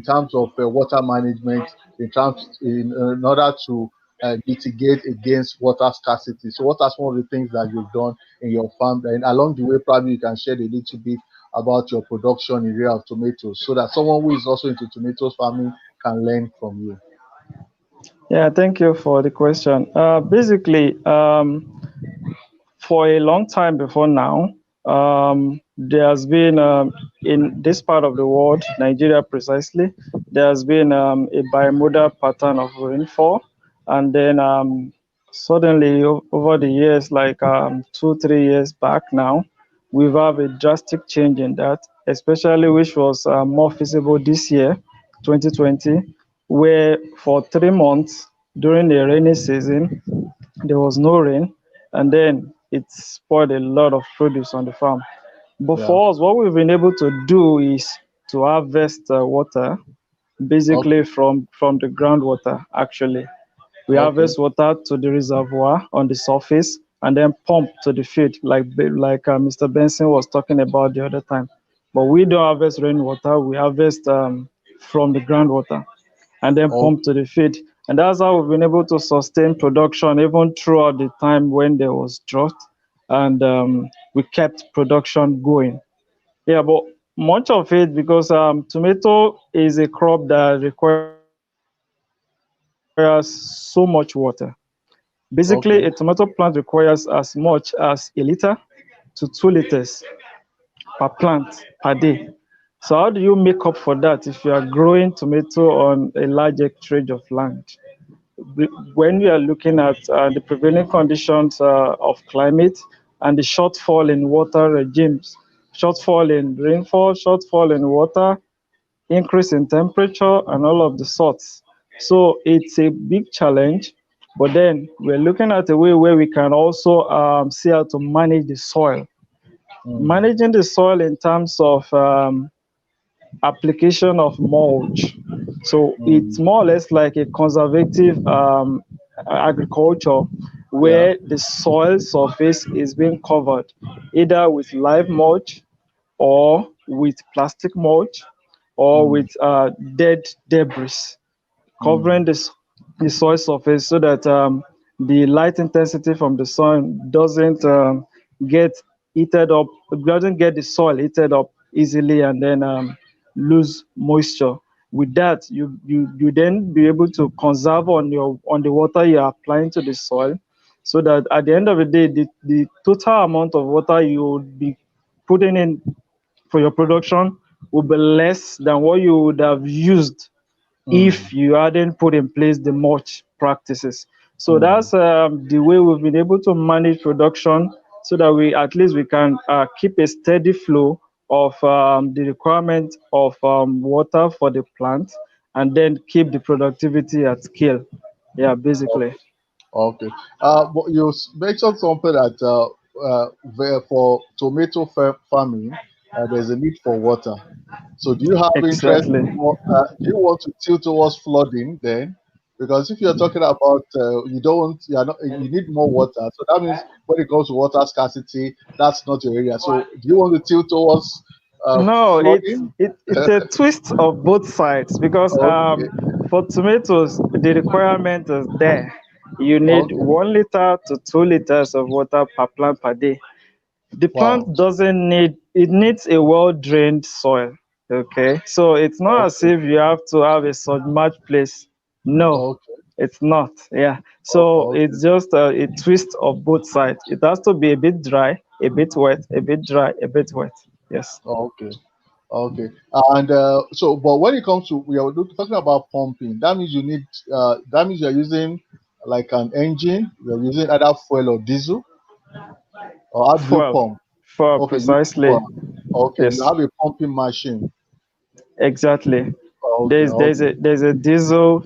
terms of water management, in order to mitigate against water scarcity? So, what are some of the things that you've done in your farm? And along the way, probably you can share a little bit about your production area of tomatoes, so that someone who is also into tomatoes farming can learn from you. Yeah, thank you for the question. Basically, for a long time before now, there has been, in this part of the world, Nigeria precisely, there has been a bimodal pattern of rainfall. And then suddenly, over the years, like 2, 3 years back now, we've had a drastic change in that, especially which was more feasible this year, 2020, where for 3 months during the rainy season, there was no rain, and then it spoiled a lot of produce on the farm. But Yeah. for us, what we've been able to do is to harvest water Okay. basically from the groundwater. Actually, we Okay. harvest water to the reservoir on the surface and then pump to the field, like Mr. Benson was talking about the other time. But we don't harvest rainwater; we harvest from the groundwater and then Okay. pump to the field. And that's how we've been able to sustain production even throughout the time when there was drought. And we kept production going. Yeah, but much of it, because tomato is a crop that requires so much water. Basically, a tomato plant requires as much as a liter to 2 liters per plant per day. So how do you make up for that if you are growing tomato on a large acreage of land? When we are looking at the prevailing conditions of climate and the shortfall in water regimes, shortfall in rainfall, shortfall in water, increase in temperature, and all of the sorts. So it's a big challenge, but then we're looking at a way where we can also see how to manage the soil. Mm, Managing the soil in terms of application of mulch. So it's mm, more or less like a conservative agriculture yeah. where the soil surface is being covered either with live mulch or with plastic mulch or Mm, with dead debris mm, covering the soil surface so that the light intensity from the sun doesn't get heated up, doesn't get the soil heated up easily and then lose moisture. With that, you then be able to conserve on the water you are applying to the soil, so that at the end of the day, the total amount of water you would be putting in for your production will be less than what you would have used mm, if you hadn't put in place the mulch practices. So mm. that's the way we've been able to manage production so that we at least we can keep a steady flow of the requirement of water for the plant and then keep the productivity at scale. Yeah, basically. Okay. But you mentioned something that for tomato farming, there's a need for water. So, do you have interest Exactly. in more? Do you want to tilt towards flooding then? Because if you're talking about you don't want, you are not, you need more water. So that means when it comes to water scarcity, that's not your area. So, do you want to tilt towards No, flooding? it's a twist of both sides because Okay. for tomatoes the requirement is there. You need Okay. 1 liter to 2 liters of water per plant per day. The Wow. plant doesn't need, it needs a well-drained soil. Okay, so it's not as Okay. if you have to have a submerged place. No, Okay. it's not. Yeah, so Okay. it's just a twist of both sides. It has to be a bit dry, a bit wet, a bit dry, a bit wet. Yes. Okay. Okay. And so, but when it comes to, we are talking about pumping. That means you need. That means you're using like an engine. You're using either fuel or diesel, or how do you For pump? Okay. You precisely. fuel. Okay. You Yes, have a pumping machine. exactly. Okay. There's a diesel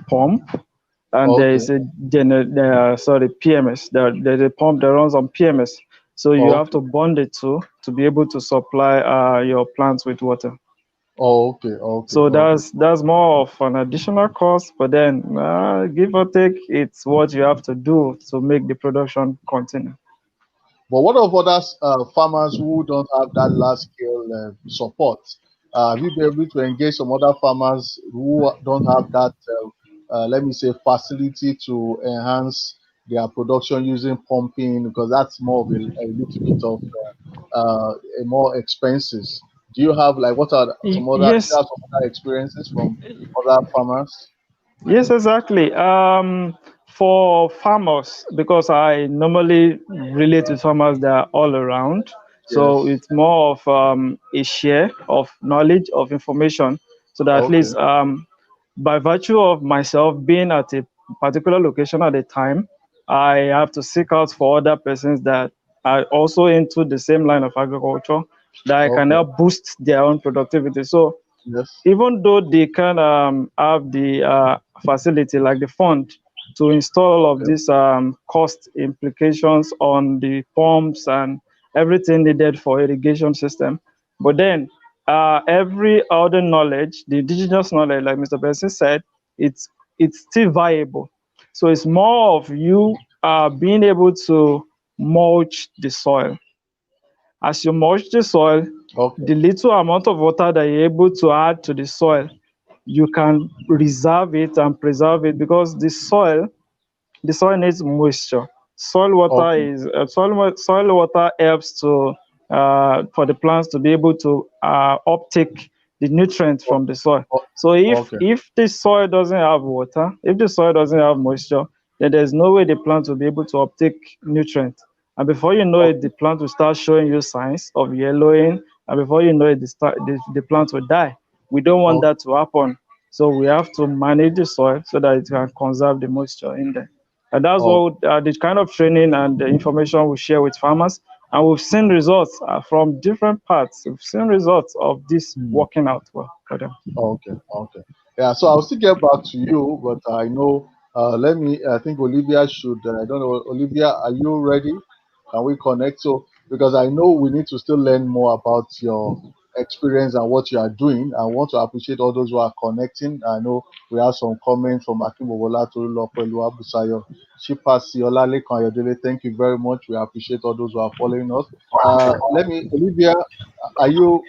pump, and there Okay. is a sorry, PMS. There's a pump that runs on PMS. So you have Okay. to bond the two to be able to supply your plants with water. Okay. Okay. So Okay. that's more of an additional cost, but then give or take, it's what you have to do to make the production continue. But what of other farmers who don't have that large scale support? Have you been able to engage some other farmers who don't have that, let me say, facility to enhance their production using pumping? Because that's more of a little bit of a more expenses. Do you have like what are some other? Do you Yes, have some other experiences from other farmers? yes, exactly. For farmers, because I normally relate to farmers that are all around, so Yes. it's more of a share of knowledge, of information, so that at Okay. least by virtue of myself being at a particular location at a time, I have to seek out for other persons that are also into the same line of agriculture that I can Okay. help boost their own productivity. So Yes. even though they can have the facility like the fund to install all of Okay. these cost implications on the pumps and everything needed for irrigation system, but then every other knowledge, the indigenous knowledge, like Mr. Benson said, it's still viable. So it's more of you being able to mulch the soil. As you mulch the soil, Okay. the little amount of water that you're able to add to the soil, you can reserve it and preserve it, because the soil needs moisture. Soil water Okay. is soil water helps to for the plants to be able to uptake the nutrients from the soil. Okay. So if Okay. if the soil doesn't have water, if the soil doesn't have moisture, then there's no way the plant will be able to uptake nutrients. And before you know it, Okay. the plant will start showing you signs of yellowing, and before you know it, the plant will die. We don't want Okay. that to happen. So we have to manage the soil so that it can conserve the moisture in there. And that's Okay. what the kind of training and the information we share with farmers. And we've seen results from different parts. We've seen results of this Hmm. working out well for them. Okay, okay. Yeah, so I'll still get back to you, but I know, let me, I think Olivia should, I don't know, Olivia, are you ready? Can we connect? So, because I know we need to still learn more about your experience and what you are doing. I want to appreciate all those who are connecting. I know we have some comments from Akimbobola, Tolulope, Busayo, Chipasi, Olalekan Ayodele. Thank you very much. We appreciate all those who are following us. Let me, Olivia, are you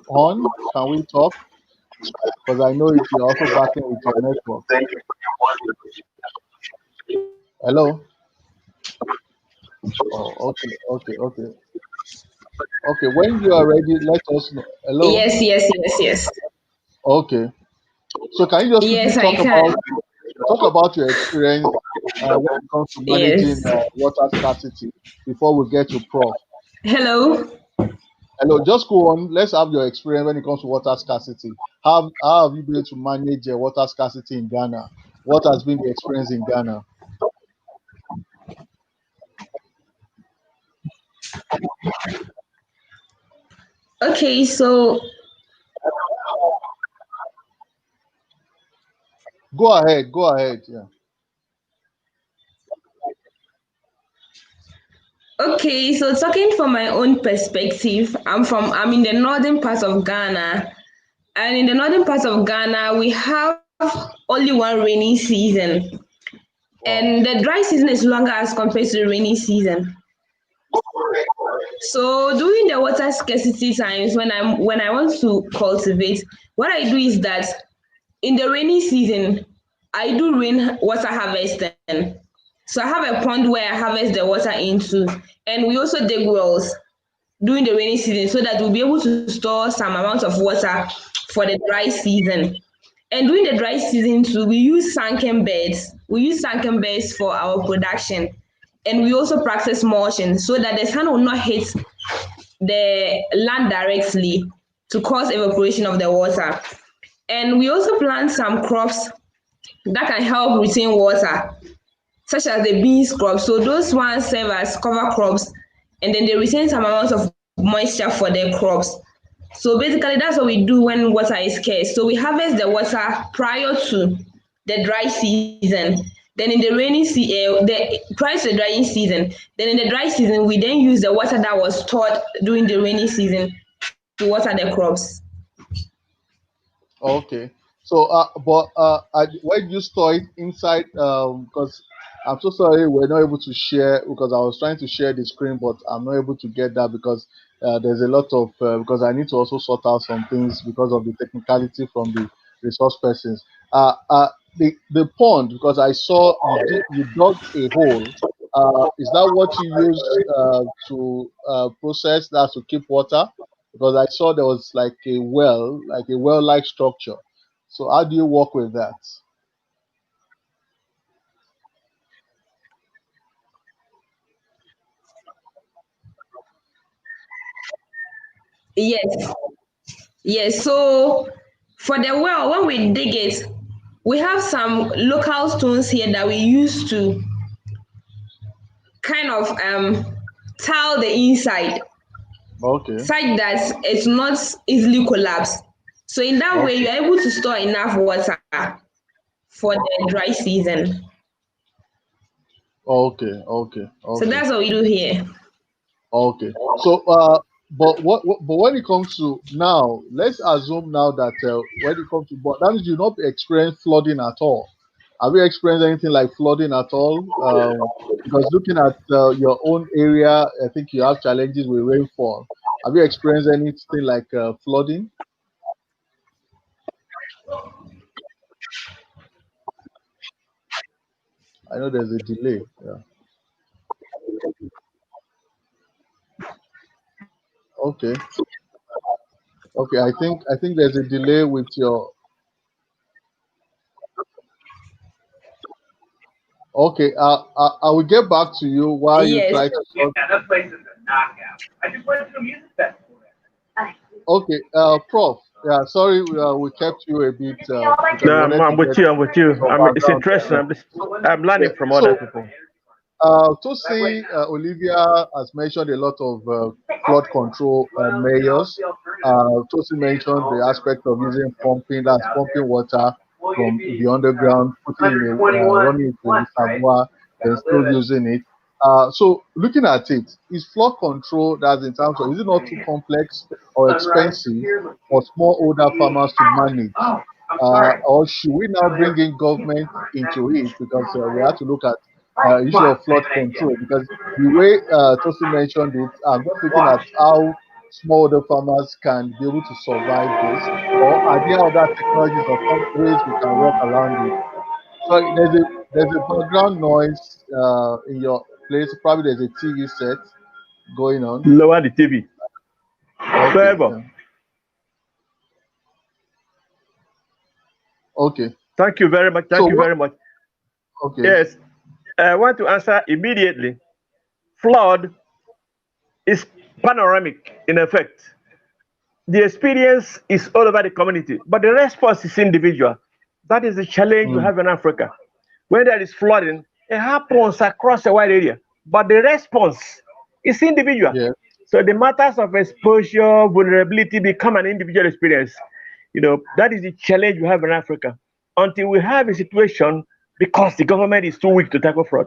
on? Can we talk? Because I know if you're also battling with your network. Hello? Oh, okay, okay, okay. Okay, when you are ready, let us know. Hello? Yes, yes, yes, yes. Okay. So can you just quickly Yes, I can. talk about your experience when it comes to managing Yes. water scarcity before we get to Prof? Hello. Hello, just go on. Let's have your experience when it comes to water scarcity. How have you been able to manage water scarcity in Ghana? What has been the experience in Ghana? Okay, so Go ahead, go ahead. Yeah. talking from my own perspective, I'm in the northern part of Ghana, and in the northern part of Ghana, we have only one rainy season, Wow. and the dry season is longer as compared to the rainy season. So during the water scarcity times, when I want to cultivate, what I do is that in the rainy season, I do rain water harvesting. So I have a pond where I harvest the water into, and we also dig wells during the rainy season so that we'll be able to store some amount of water for the dry season. And during the dry season too, we use sunken beds. We use sunken beds for our production. And we also practice mulching so that the sun will not hit the land directly to cause evaporation of the water. And we also plant some crops that can help retain water, such as the beans crops. So those ones serve as cover crops, and then they retain some amount of moisture for their crops. So basically, that's what we do when water is scarce. So we harvest the water prior to the dry season. Then in the rainy season, prior to the drying season, then in the dry season, we then use the water that was stored during the rainy season to water the crops. Okay. So, why do you store it inside? Because I'm so sorry we're not able to share because I was trying to share the screen, but I'm not able to get that because there's a lot of because I need to also sort out some things because of the technicality from the resource persons. The pond because I saw you dug a hole. Is that what you use to process that to keep water? Because I saw there was like a well-like structure. So how do you work with that? Yes, yes. So for the well, when we dig it, we have some local stones here that we use to kind of tile the inside Okay, such that it's not easily collapse. So in that way, okay, you're able to store enough water for the dry season. okay, okay, So okay, that's what we do here. okay. So, but when it comes to now, let's assume now that when it comes to but that means you not experience flooding at all. Have you experienced anything like flooding at all? Because looking at your own area, I think you have challenges with rainfall. Have you experienced anything like flooding? I know there's a delay. Yeah. Okay. Okay. I think there's a delay with your. Okay. I will get back to you while you Yes. try to sort. That place is a knockout. I just went to a music festival there. Okay. Prof. Yeah. Sorry, we kept you a bit because No, we wanted to I'm with get you. I'm with you. your It's background. interesting. Yeah. I'm Yeah. learning from other So, people. Tosi, Olivia has mentioned a lot of flood control measures. Tosi mentioned the aspect of using pumping, that's pumping water from the underground, putting in running into a reservoir, then still using it. So looking at it, is flood control that's in terms of is it not too complex or expensive for smallholder farmers to manage? Or should we now bring in government into it because we have to look at issue of flood control because the way Tosi mentioned it, I'm just looking at how smallholder farmers can be able to survive this, or are there other technologies or ways we can work around it? Sorry, there's a background noise in your place. Probably there's a TV set going on. Lower the TV. Okay, Forever. yeah. Okay. Thank you very much. So Thank you what? very much. Okay. Yes, I want to answer immediately. Flood is panoramic in effect. The experience is all over the community, but the response is individual. That is the challenge we Mm, have in Africa. When there is flooding, it happens across a wide area, but the response is individual. yeah. So the matters of exposure, vulnerability become an individual experience. That is the challenge we have in Africa. Until we have a situation because the government is too weak to tackle fraud.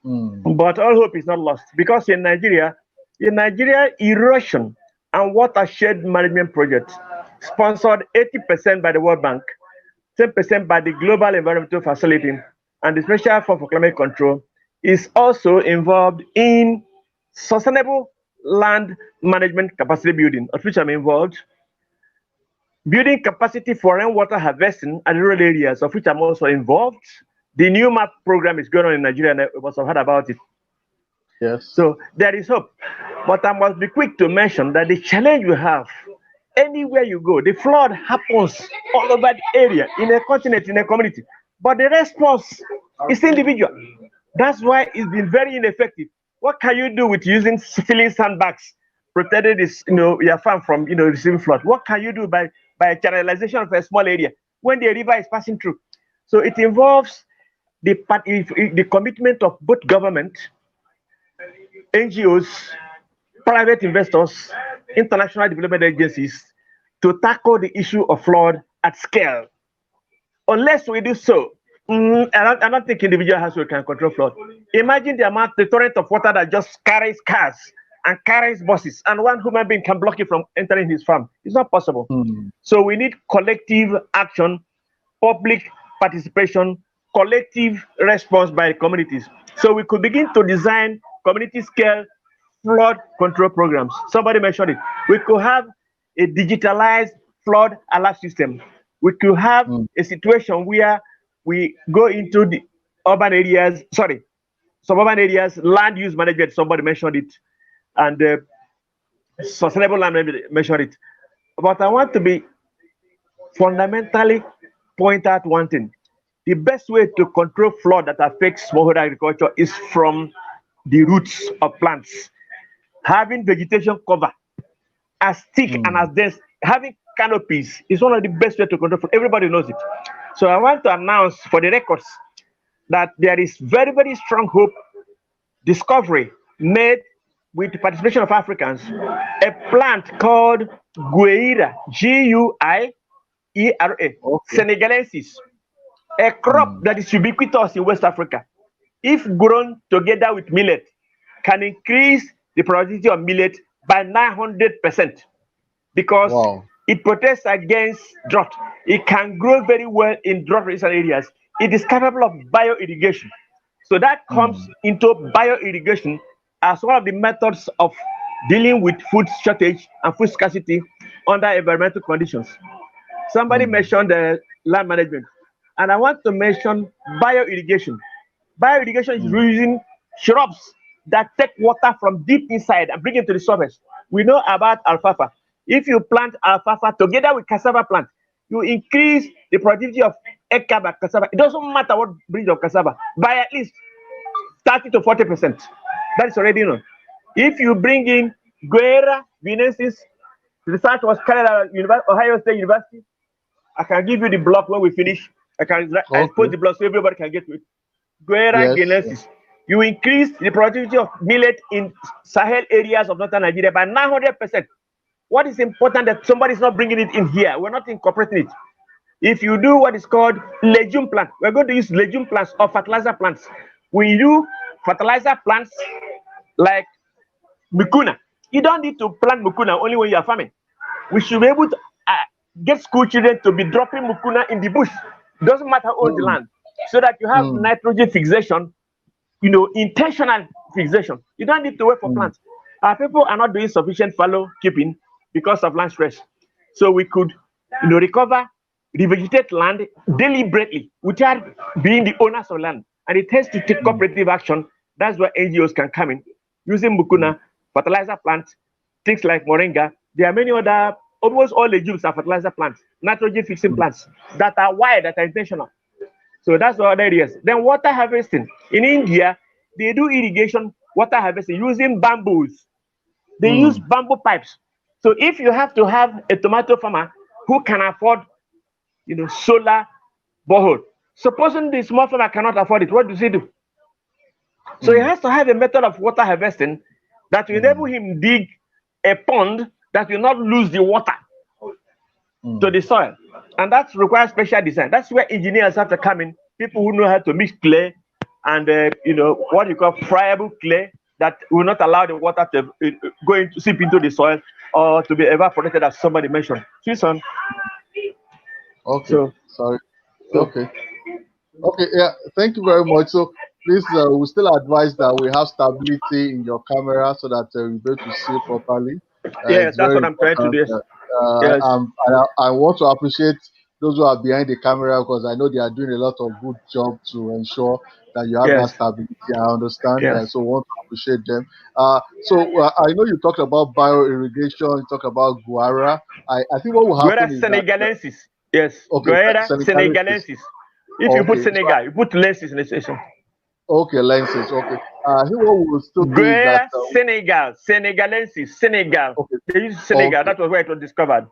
Mm, But all hope is not lost because in Nigeria, erosion and watershed management project sponsored 80% by the World Bank, 10% by the Global Environmental Facility, and the Special Fund for Climate Control is also involved in sustainable land management capacity building, of which I'm involved, building capacity for rainwater harvesting at rural areas, of which I'm also involved, The new map program is going on in Nigeria, and I must have heard about it. Yes. So there is hope. But I must be quick to mention that the challenge we have, anywhere you go, the flood happens all over the area, in a continent, in a community. But the response is individual. That's why it's been very ineffective. What can you do with using filling sandbags, protecting this, your farm from, receiving flood? What can you do by channelization of a small area when the river is passing through? So it involves the commitment of both government, NGOs, private investors, international development agencies to tackle the issue of flood at scale. Unless we do so, I don't think individual households can control flood. Imagine the torrent of water that just carries cars and carries buses, and one human being can block it from entering his farm. It's not possible. So we need collective action, public participation, collective response by communities. So we could begin to design community scale flood control programs. Somebody mentioned it. We could have a digitalized flood alert system. We could have a situation where we go into the urban areas, suburban areas, land use management, somebody mentioned it, and sustainable land management mentioned it. But I want to be fundamentally point out one thing. The best way to control flood that affects smallholder agriculture is from the roots of plants. Having vegetation cover as thick and as dense, having canopies is one of the best ways to control flood. Everybody knows it. So I want to announce for the records that there is very, very strong hope, discovery made with the participation of Africans, a plant called Guiera, Guiera, Senegalensis, a crop that is ubiquitous in West Africa. If grown together with millet, can increase the productivity of millet by 900% because it protects against drought. It can grow very well in drought-resistant areas. It is capable of bioirrigation. So that comes into bioirrigation as one of the methods of dealing with food shortage and food scarcity under environmental conditions. Somebody mentioned land management, and I want to mention bioirrigation. Bioirrigation is using shrubs that take water from deep inside and bring it to the surface. We know about alfalfa. If you plant alfalfa together with cassava plant, you increase the productivity of acre by cassava. It doesn't matter what breed of cassava, by at least 30 to 40%. That is already known. If you bring in Guiera Vinensis, research was carried out at Ohio State University. I can give you the block when we finish. I can post the block so everybody can get to it. Guiera Guinensis. You increase the productivity of millet in Sahel areas of northern Nigeria by 900%. What is important that somebody is not bringing it in here? We're not incorporating it. If you do what is called legume plant, we're going to use legume plants or fertilizer plants. We do fertilizer plants like mucuna. You don't need to plant mucuna only when you are farming. We should be able to get school children to be dropping mucuna in the bush. It doesn't matter who owns the land, so that you have nitrogen fixation, intentional fixation. You don't need to wait for plants. Our people are not doing sufficient fallow keeping because of land stress. So we could, recover, revegetate land deliberately without being the owners of land. And it has to take cooperative action. That's where NGOs can come in, using mucuna, fertilizer plants, things like moringa. There are many other, almost all legumes are fertilizer plants, nitrogen fixing plants that are wide, that are intentional. So that's what other areas. Then water harvesting. In India, they do irrigation, water harvesting using bamboos. They use bamboo pipes. So if you have to have a tomato farmer who can afford, solar borehole, supposing the small farmer cannot afford it, what does he do? So he has to have a method of water harvesting that will enable him dig a pond that will not lose the water to the soil. And that requires special design. That's where engineers have to come in, people who know how to mix clay and what you call friable clay that will not allow the water to seep into the soil or to be evaporated, as somebody mentioned. Susan. Okay. Okay. Yeah. Thank you very much. So please, we still advise that we have stability in your camera so that we'll be able to see properly. Yes, that's what I'm trying to do. Yes. I want to appreciate those who are behind the camera, because I know they are doing a lot of good job to ensure that you have that Yes. stability. I understand, Yes. so want to appreciate them. I know you talked about bio irrigation, you talked about guara. I think what will Guerra happen is that Senegalensis. Yes. okay, Guerra Senegalese. Senegalensis. If you put Okay, so Senegal, you put lenses in the station. okay, lenses. Okay, I think what we will still do is that Guerra Senegal. Senegalensis. Senegal. okay, They use Senegal. okay. That was where it was discovered.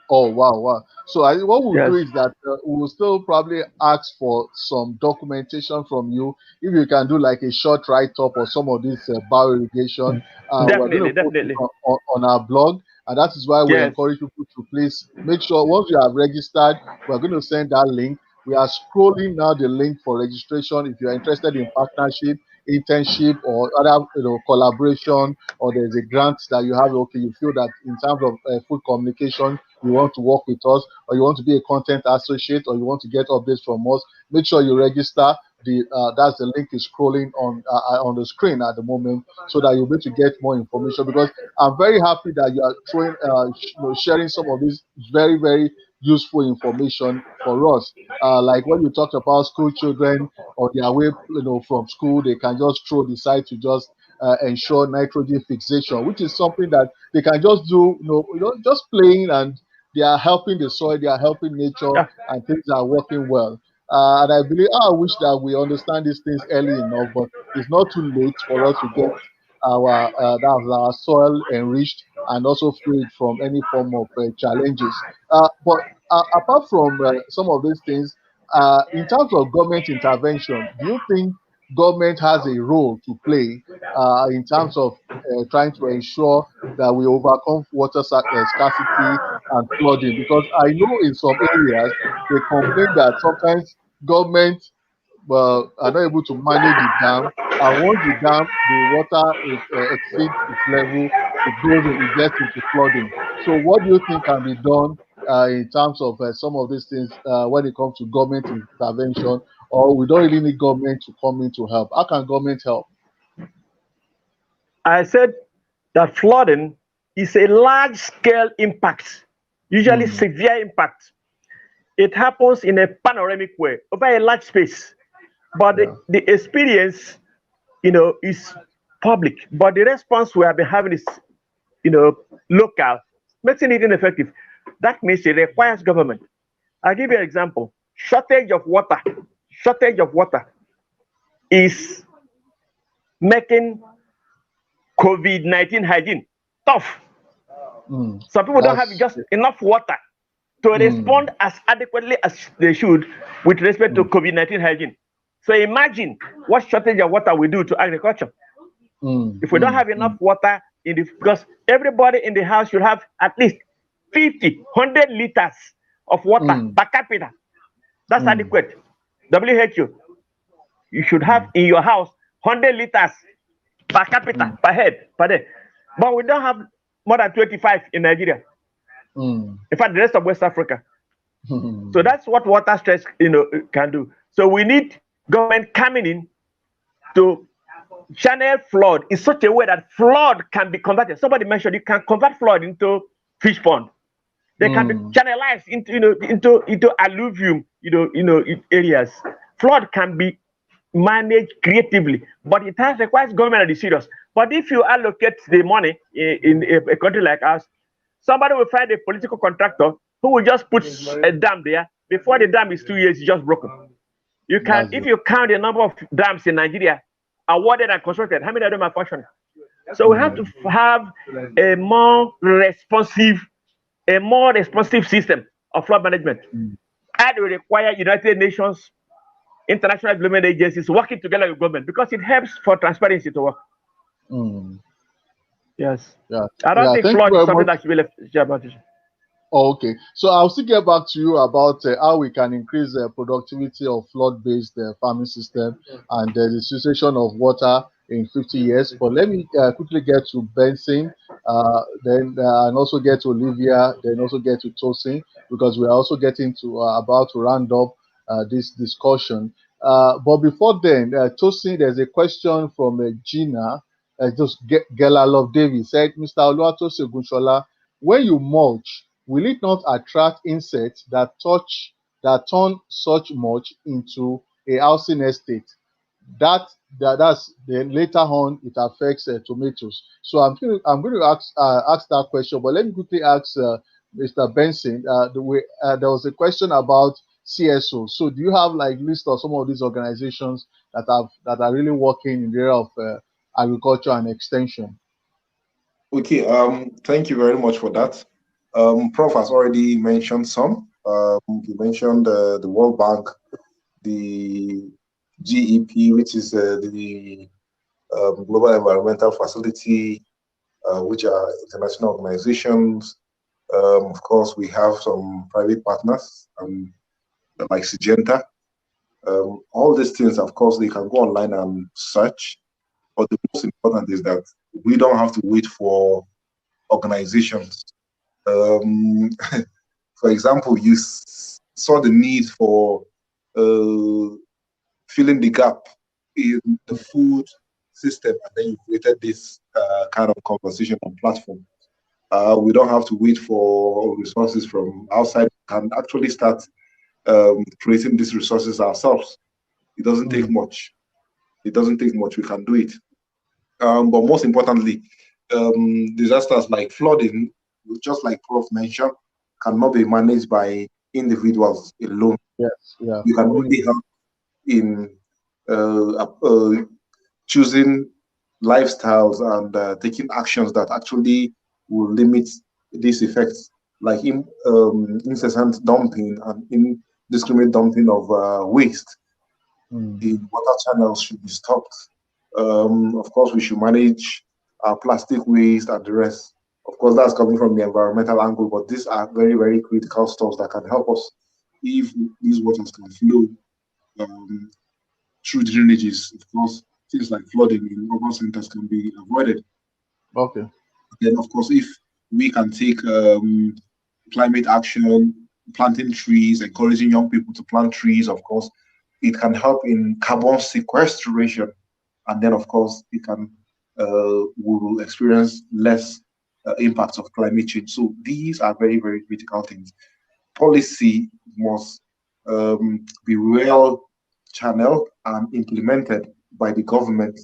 Oh wow, wow. So I what we'll do Yes. is that we'll still probably ask for some documentation from you. If you can do like a short write-up or some of this bio irrigation, we're going Definitely. to post it Definitely. on our blog, and that is why we Yes. encourage people to please make sure once you have registered, we're going to send that link. We are scrolling now the link for registration. If you're interested in partnership, internship, or other collaboration, or there's a grant that you have, okay, you feel that in terms of food communication you want to work with us, or you want to be a content associate, or you want to get updates from us, make sure you register. That's the link is scrolling on the screen at the moment, so that you'll be able to get more information. Because I'm very happy that you are sharing some of this very very useful information for us. Like when you talked about school children on their way, from school, they can just decide to just ensure nitrogen fixation, which is something that they can just do, just playing, and they are helping the soil, they are helping nature, Yeah. and things are working well. And I believe, I wish that we understand these things early enough, but it's not too late for us to get our soil enriched and also freed from any form of challenges. But apart from some of these things, in terms of government intervention, do you think government has a role to play in terms of trying to ensure that we overcome water scarcity and flooding? Because I know in some areas they complain that sometimes government are not able to manage the dam, and once the water exceeds its level, it gets into flooding. So what do you think can be done in terms of some of these things when it comes to government intervention, or we don't really need government to come in to help? How can government help? I said that flooding is a large scale impact, usually Mm, severe impact. It happens in a panoramic way over a large space, but yeah. the experience, is public. But the response we have been having is, local, making it ineffective. That means it requires government. I'll give you an example. Shortage of water. Shortage of water is making COVID-19 hygiene tough. Mm, Some people don't have that's just enough water to mm, respond as adequately as they should with respect to mm, COVID-19 hygiene. So imagine what shortage of water we do to agriculture. mm, If we don't mm, have enough mm, water because everybody in the house should have at least 50, 100 liters of water mm, per capita. That's mm, adequate. WHO, you should have mm, in your house 100 liters per capita, mm, per head, per day. But we don't have more than 25 in Nigeria. mm, In fact, the rest of West Africa. So mm, that's what water stress, can do. So we need government coming in to channel flood in such a way that flood can be converted. Somebody mentioned you can convert flood into fish pond. They can be mm, channelized into alluvium, areas. Flood can be managed creatively, but it has requires government to be serious. But if you allocate the money in a country like us, somebody will find a political contractor who will just put a dam there. Before the dam is 2 years, it's just broken. You can, that's if it. you count the number of dams in Nigeria awarded and constructed, how many of them are functioning? So we have Mm, to have a more responsive, system of flood management. mm, And we require United Nations, international development agencies working together with government because it helps for transparency to work. mm. Yes. Yeah, I don't yeah. think Thank you flood is very something much. that should be left about it. Oh, okay, so I'll still get back to you about how we can increase the productivity of flood-based farming system and the situation of water in 50 years. But let me quickly get to Benson, then and also get to Olivia, then also get to Tosin, because we are also getting to about to round up this discussion. But before then, Tosin, there's a question from Gina. Just Gela Love Davis said, Mr. Oluwatosin Ogunshola, when you mulch, will it not attract insects that turn such mulch into a housing estate? That's then later on it affects tomatoes. So I'm going to ask that question, but let me quickly ask Mr. Benson. There was a question about CSO. So do you have like list of some of these organizations that are really working in the area of agriculture and extension? Okay, thank you very much for that. Prof has already mentioned some. He mentioned the World Bank, the GEP, which is the Global Environmental Facility, which are international organizations. Of course, we have some private partners, like Syngenta. All these things, of course, they can go online and search. But the most important is that we don't have to wait for organizations. For example, you saw the need for filling the gap in the food system, and then you created this kind of conversation on platform. We don't have to wait for resources from outside. We can actually start creating these resources ourselves. It doesn't take much. It doesn't take much. We can do it. But most importantly, disasters like flooding, just like Prof mentioned, cannot be managed by individuals alone. Yes, yeah. You can only help in choosing lifestyles and taking actions that actually will limit these effects, like incessant dumping and indiscriminate dumping of waste in water channels should be stopped. Of course, we should manage plastic waste and the rest. Of course, that's coming from the environmental angle, but these are very, very critical stuff that can help us if these waters can flow through drainages. Of course, things like flooding in urban centers can be avoided. Okay. Then, of course, if we can take climate action, planting trees, encouraging young people to plant trees, of course, it can help in carbon sequestration. And then, of course, it can we will experience less impacts of climate change. So these are very, very critical things. Policy must be well channeled and implemented by the government.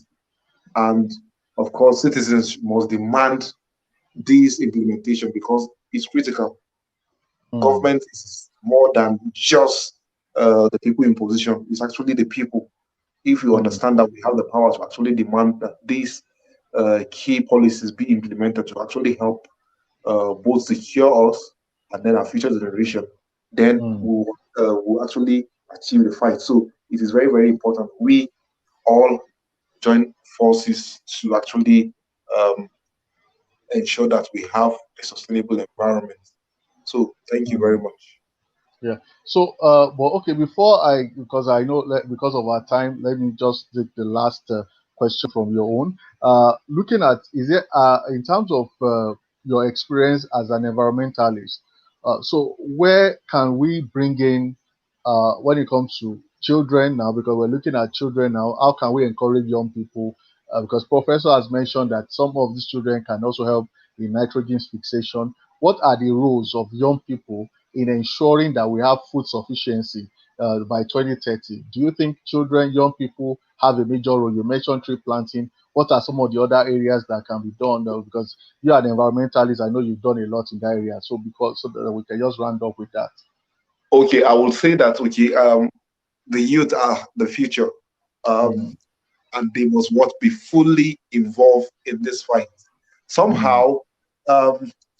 And of course, citizens must demand this implementation because it's critical. Government is more than just the people in position. It's actually the people. If you understand that we have the power to actually demand that these key policies be implemented to actually help both secure us and then our future generation, then we'll actually achieve the fight. So it is very, very important we all join forces to actually ensure that we have a sustainable environment. So thank you very much. Yeah. So, but okay, because I know, because of our time, let me just take the last question from your own. Looking at, is it in terms of your experience as an environmentalist? So, where can we bring in when it comes to children now? Because we're looking at children now. How can we encourage young people? Because Professor has mentioned that some of these children can also help in nitrogen fixation. What are the roles of young people in ensuring that we have food sufficiency by 2030? Do you think children, young people have a major role? You mentioned tree planting. What are some of the other areas that can be done? Because you are an environmentalist, I know you've done a lot in that area. So so that we can just round up with that. Okay, I will say that the youth are the future, and they must be fully involved in this fight. Somehow,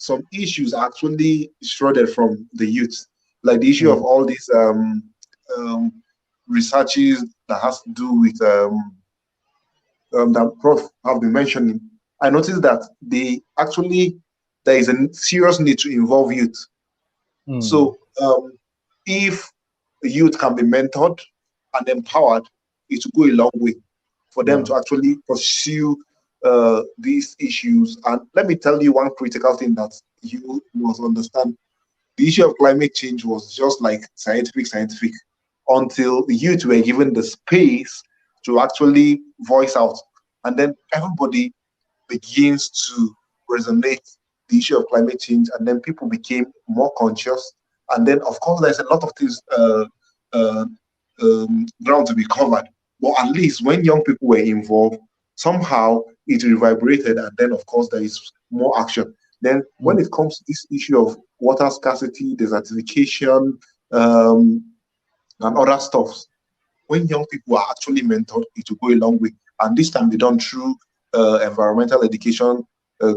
some issues are actually shrouded from the youth, like the issue of all these researches that has to do with that Prof have been mentioning. I noticed that there is a serious need to involve youth. So if youth can be mentored and empowered, it will go a long way for them to actually pursue these issues. And let me tell you one critical thing that you must understand. The issue of climate change was just like scientific, until the youth were given the space to actually voice out. And then everybody begins to resonate the issue of climate change, and then people became more conscious. And then, of course, there's a lot of things uh, ground to be covered. But at least when young people were involved, somehow it reverberated, and then, of course, there is more action. Then, when it comes to this issue of water scarcity, desertification, and other stuff, when young people are actually mentored, it will go a long way. And this can be done through environmental education,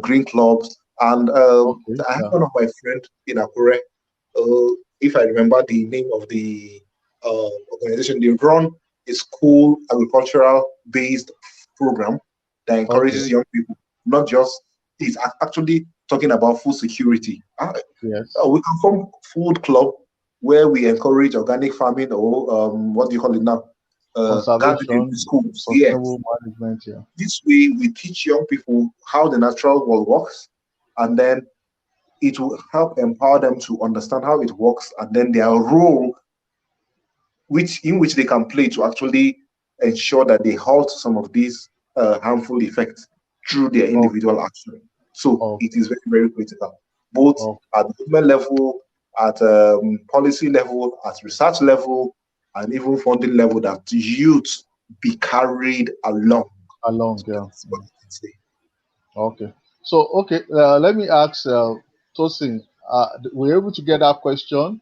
green clubs. And Okay. I have Yeah. one of my friends in Akure. If I remember the name of the organization, they run a school agricultural based program that Okay. encourages young people, not just, it's actually talking about food security. Yes. We can form food club where we encourage organic farming, or what do you call it now? Gardening in Conservation, schools. Yes. sustainable management. Yeah. This way, we teach young people how the natural world works, and then it will help empower them to understand how it works, and then their role, which they can play to actually ensure that they halt some of these harmful effects through their Okay. individual action. So it Okay. is very, very critical, both Okay. at government level, at policy level, at research level, and even funding level, that youth be carried along. Along. Yeah. That's what I can say. Okay. So, okay, let me ask Tosin, were you able to get that question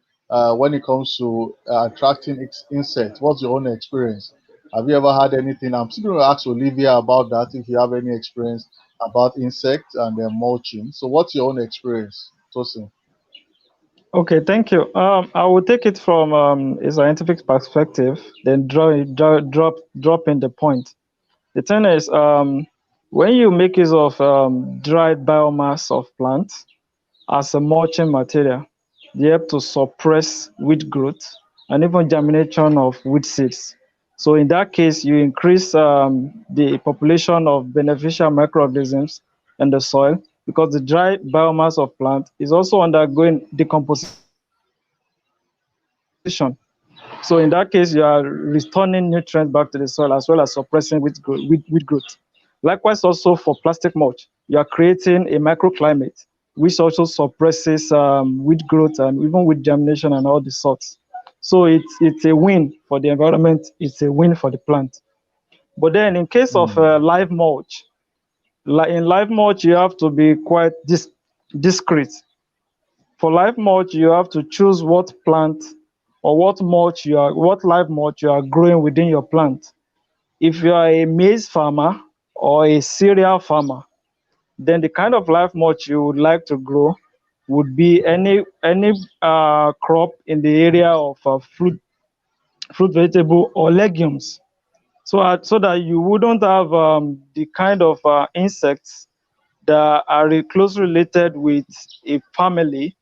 when it comes to attracting insects? What's your own experience? Have you ever had anything? I'm still going to ask Olivia about that if you have any experience about insects and their mulching. So, what's your own experience, Tosin? Okay, thank you. I will take it from a scientific perspective, then drop in the point. The thing is, when you make use of dried biomass of plants as a mulching material, they help to suppress weed growth and even germination of weed seeds. So in that case, you increase the population of beneficial microorganisms in the soil, because the dry biomass of plant is also undergoing decomposition. So in that case, you are returning nutrients back to the soil as well as suppressing weed growth. Likewise, also for plastic mulch, you are creating a microclimate which also suppresses weed growth and even weed germination and all the sorts. So it's a win for the environment. It's a win for the plant. But then in case of Hmm. live mulch, in live mulch you have to be quite discreet. For live mulch, you have to choose what plant or what live mulch you are growing within your plant. If you are a maize farmer or a cereal farmer, then the kind of live mulch you would like to grow would be any crop in the area of fruit, vegetable, or legumes. So that you wouldn't have the kind of insects that are closely related with a family,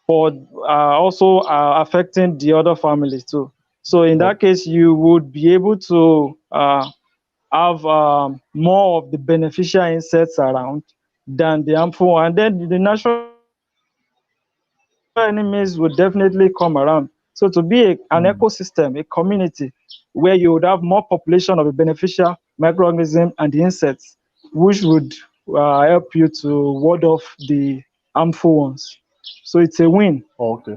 but also affecting the other families too. So in Oh, that case, you would be able to have more of the beneficial insects around than the harmful one. And then the natural enemies will definitely come around. So to be an ecosystem, a community, where you would have more population of the beneficial microorganism and the insects, which would help you to ward off the harmful ones. So it's a win. okay.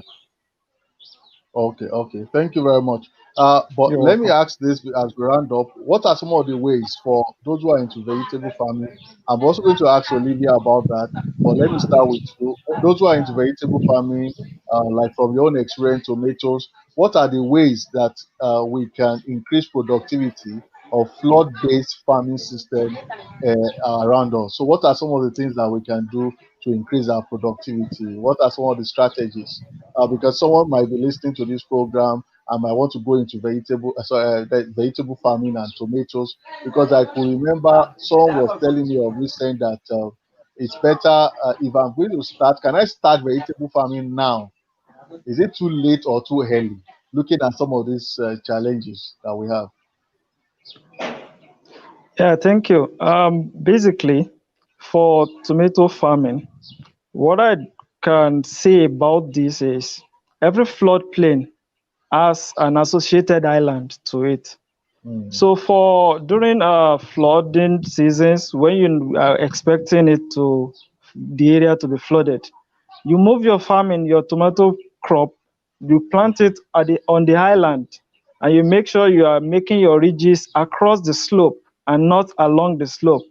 Okay, okay. Thank you very much. But You're let me welcome. ask this as we round up. What are some of the ways for those who are into vegetable farming? I'm also going to ask Olivia about that. But let me start with you. Those who are into vegetable farming, like from your own experience, tomatoes, what are the ways that we can increase productivity of flood-based farming system around us? So, what are some of the things that we can do to increase our productivity? What are some of the strategies? Because someone might be listening to this program and might want to go into vegetable farming and tomatoes. Because I could remember someone was telling me of recent that it's better if I'm going to start. Can I start vegetable farming now? Is it too late or too early? Looking at some of these challenges that we have. Yeah, thank you. Basically, for tomato farming, what I can say about this is every floodplain has an associated island to it. Mm, So for during flooding seasons, when you are expecting it to the area to be flooded. You move your farm in your tomato crop, you plant it on the highland, and you make sure you are making your ridges across the slope and not along the slope.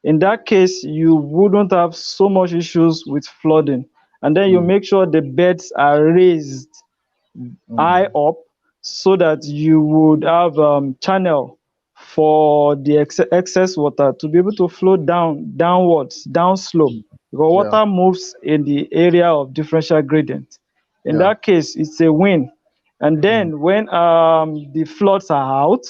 In that case, you wouldn't have so much issues with flooding. And then you Mm, make sure the beds are raised high mm, up so that you would have channel for the excess water to be able to flow downwards, down slope, mm. because Yeah, water moves in the area of differential gradient. In yeah. that case, it's a win. And Mm, then when the floods are out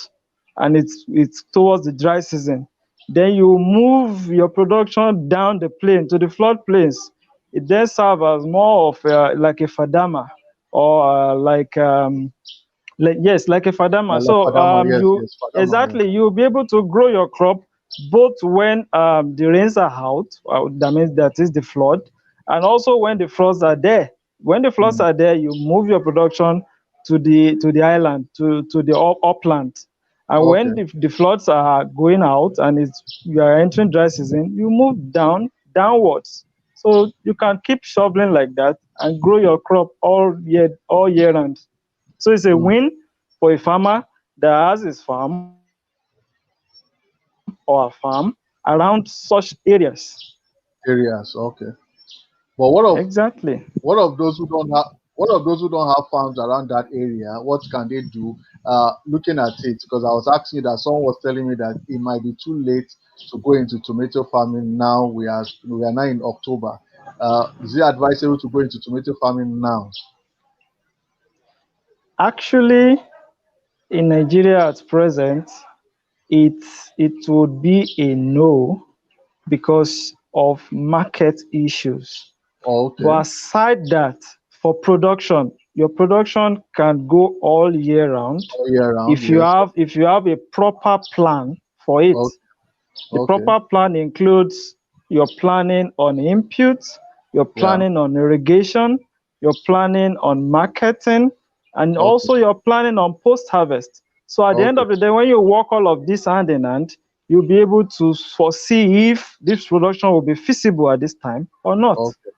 and it's towards the dry season, then you move your production down the plain to the flood plains. It then serves as more of like a fadama, or yes, like a fadama. like So Fadama, yes, you yes, Fadama, yes. exactly, you'll be able to grow your crop both when the rains are out, that means that is the flood, and also when the floods are there. When the floods Mm, are there, you move your production to the island, to the upland. And when okay, the floods are going out and you are entering dry season, you move downwards. So you can keep shoveling like that and grow your crop all year round. So it's a mm, win for a farmer that has his farm or a farm around such areas. areas, okay. But Exactly. what of those who don't have what of those who don't have farms around that area? What can they do? Looking at it, because I was asking you that someone was telling me that it might be too late to go into tomato farming now. We are now in October. Is it advisable to go into tomato farming now? Actually, in Nigeria at present, it it would be a no because of market issues. Oh, okay, But aside that, for production, your production can go all year round all year round, if you yes. have if you have a proper plan for it. Okay, The okay, proper plan includes your planning on inputs, your yeah, planning on irrigation, your planning on marketing, and okay, also your planning on post-harvest. So at the end okay, of the day, when you work all of this hand in hand, you'll be able to foresee if this production will be feasible at this time or not. okay,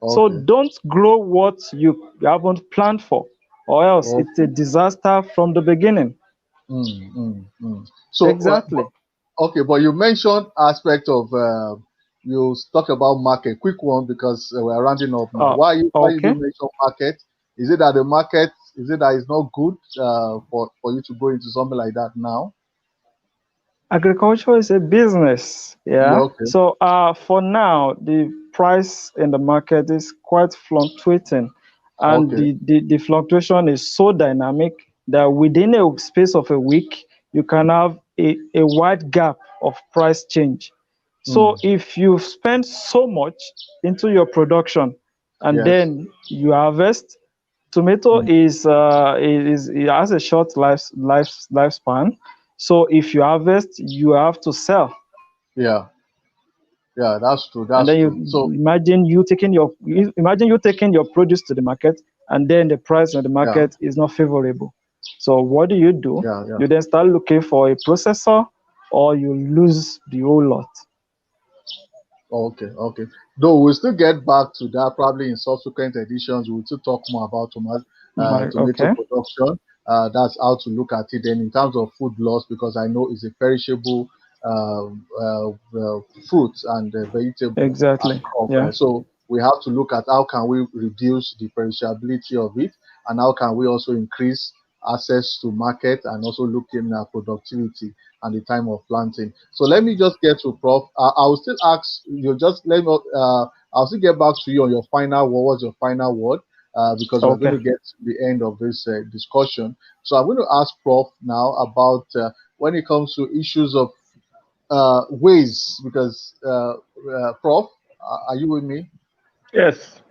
So okay, don't grow what you haven't planned for, or else it's a okay. disaster from the beginning. So, Exactly. okay, but you mentioned aspect of you talk about market. Quick one because we're rounding up now. Why did you Okay. mention market? Is it that the market is it that it's not good for you to go into something like that now? Agriculture is a business, Yeah. yeah. Okay. So for now, the price in the market is quite fluctuating, and Okay. the fluctuation is so dynamic that within a space of a week, you can have a wide gap of price change. So Mm, if you spend so much into your production and yes. then you harvest, tomato Mm, it has a short lifespan. So if you harvest, you have to sell. yeah. Yeah. That's true. And That's then you true. So imagine you taking your produce to the market, and then the price on the yeah. market is not favorable. So what do? Yeah. Yeah. You then start looking for a processor, or you lose the whole lot. Okay, okay. Though we'll still get back to that probably in subsequent editions. We'll still talk more about tomato Okay. production. That's how to look at it. Then in terms of food loss, because I know it's a perishable fruit and vegetable and Exactly. crop. Yeah. So we have to look at how can we reduce the perishability of it, and how can we also increase access to market, and also looking at productivity and the time of planting. So let me just get to Prof. I will still ask you. Just let me. I'll still get back to you on your final word. What's your final word? Because we're going Okay. to get to the end of this discussion. So I'm going to ask Prof now about when it comes to issues of ways. Because Prof, are you with me? Yes,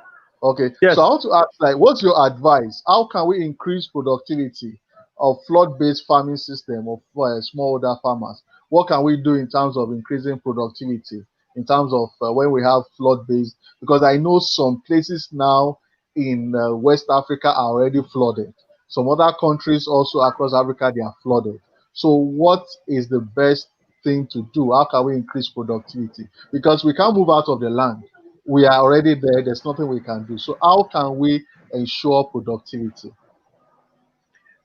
Okay, so I yes. want to ask, like, what's your advice? How can we increase productivity of flood-based farming system of smallholder farmers? What can we do in terms of increasing productivity in terms of when we have flood-based? Because I know some places now in West Africa are already flooded. Some other countries also across Africa they are flooded. So, what is the best thing to do? How can we increase productivity? Because we can't move out of the land. We are already there. There's nothing we can do. So how can we ensure productivity?